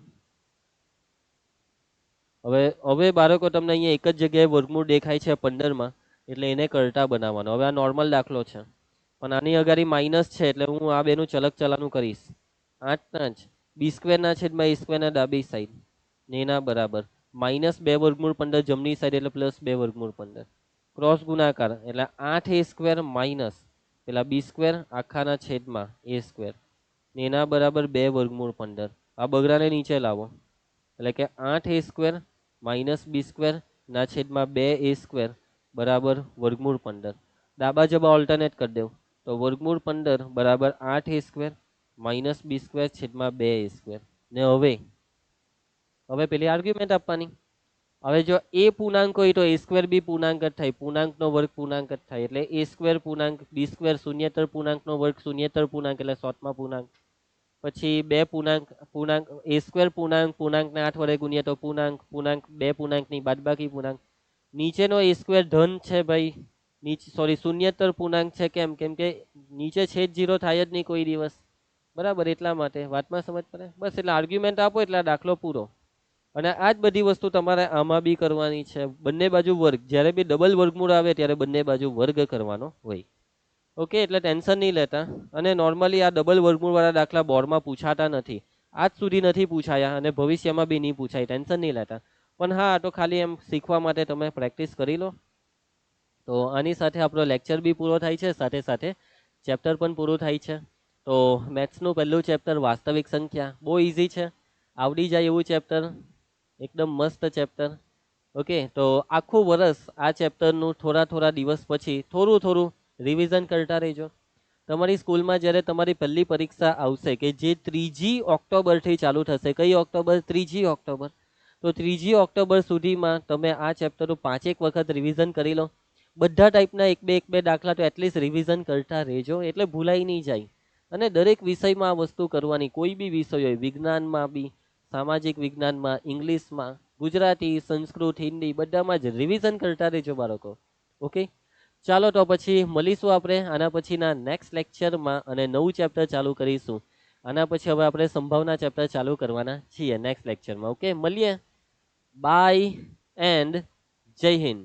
Speaker 1: હવે બાળકો તમને અહીંયા એક જ જગ્યાએ વર્ગમૂળ દેખાય છે 15 એટલે એને કરતા બનાવવાનો. હવે આ નોર્મલ દાખલો છે પણ આની અગાડી માઇનસ છે એટલે હું આ બેનું ચલક ચલાનું કરીશ. 8 બી સ્ક્વેર ના છેદમાં a સ્ક્વેર ના ડાબી સાઈડ ને એના બરાબર માઇનસ 2 વર્ગમૂળ 15 જમણી સાઈડ એટલે પ્લસ 2 વર્ગમૂળ 15. ક્રોસ ગુણાકાર એટલે 8a સ્ક્વેર માઇનસ પેલા બી સ્ક્વેર આખાના છેદમાં a સ્ક્વેર ને એના બરાબર 2 વર્ગમૂળ 15. આ બગડાને નીચે લાવો એટલે કે 8a સ્ક્વેર માઇનસ બી સ્ક્વેર ના છેદમાં 2a સ્ક્વેર બરાબર વર્ગમૂળ 15. ડાબા જબા ઓલ્ટરનેટ કરી દેવ તો વર્ગમૂળ 15 બરાબર 8a સ્ક્વેર માઇનસ બી સ્ક્વેર છેદમાં 2a સ્ક્વેર. ને હવે પેલી આર્ગ્યુમેન્ટ આપવાની. હવે જો a પૂર્ણાંક હોય તો a સ્ક્વેર બી પૂર્ણાંક જ થાય. પૂર્ણાંકનો વર્ગ પૂર્ણાંક જ થાય એટલે a સ્ક્વેર પૂર્ણાંક બી સ્ક્વેર શૂન્યતર પૂર્ણાંકનો વર્ગ શૂન્યતર પૂર્ણાંક એટલે શોર્ટમાં પૂર્ણાંક. પછી બે પૂર્ણાંક a સ્ક્વેર પૂર્ણાંકને 8 વડે ગુણીએ તો પૂર્ણાંક બે પૂર્ણાંકની બાદબાકી પૂર્ણાંક. નીચેનો a સ્ક્વેર ધન છે ભાઈ, શૂન્યતર પૂર્ણાંક છે. કેમ કે નીચે છેદ 0 થાય જ નહીં કોઈ દિવસ. બરાબર, એટલા માટે વાતમાં સમજ પડે બસ. એટલે આર્ગ્યુમેન્ટ આપો એટલે દાખલો પૂરો. અને આ જ બધી વસ્તુ તમારે આમાં બી કરવાની છે. બંને બાજુ વર્ગ. જ્યારે બી ડબલ વર્ગમૂળ આવે ત્યારે બંને બાજુ વર્ગ કરવાનો હોય. ઓકે, એટલે ટેન્શન નહીં લેતા. અને નોર્મલી આ ડબલ વર્ગમૂળ વાળા દાખલા બોર્ડમાં પૂછાતા નથી. આજ સુધી નથી પૂછાયા અને ભવિષ્યમાં બી નહીં પૂછાય. ટેન્શન નહીં લેતા. પણ હા, આ તો ખાલી એમ શીખવા માટે તમે પ્રેક્ટિસ કરી લો. તો આની સાથે આપણો લેક્ચર બી પૂરો થાય છે, સાથે સાથે ચેપ્ટર પણ પૂરું થાય છે. તો મેથ્સનું પહેલું ચેપ્ટર વાસ્તવિક સંખ્યા બહુ ઇઝી છે, આવડી જાય એવું ચેપ્ટર, એકદમ મસ્ત ચેપ્ટર. ઓકે, તો આખું વર્ષ આ ચેપ્ટરનું થોડા દિવસ પછી થોડું રિવિઝન કરતા રહેજો. તમારી સ્કૂલમાં જ્યારે તમારી પહેલી પરીક્ષા આવશે કે જે 3જી ઓક્ટોબરથી ચાલુ થશે. કઈ ઓક્ટોબર? 3જી ઓક્ટોબર. તો 3જી ઓક્ટોબર સુધીમાં તમે આ ચેપ્ટરનું 5 વખત રિવિઝન કરી લો. બધા ટાઈપના એક બે દાખલા તો એટલીસ્ટ રિવિઝન કરતા રહેજો, એટલે ભૂલાઈ નહીં જાય. અને દરેક વિષયમાં આ વસ્તુ કરવાની, કોઈ બી વિષય હોય, વિજ્ઞાનમાં બી, સામાજિક વિજ્ઞાનમાં, ઇંગ્લિશમાં, ગુજરાતી, સંસ્કૃત, હિન્દી, બધામાં જ રિવિઝન કરતા રહેજો બાળકો. ઓકે, ચાલો તો પછી મળીશું આપણે આના પછીના નેક્સ્ટ લેક્ચરમાં અને નવું ચેપ્ટર ચાલુ કરીશું. આના પછી હવે આપણે સંભાવના ચેપ્ટર ચાલુ કરવાના છીએ નેક્સ્ટ લેક્ચરમાં. ઓકે, મળીએ. બાય એન્ડ જય હિન્દ.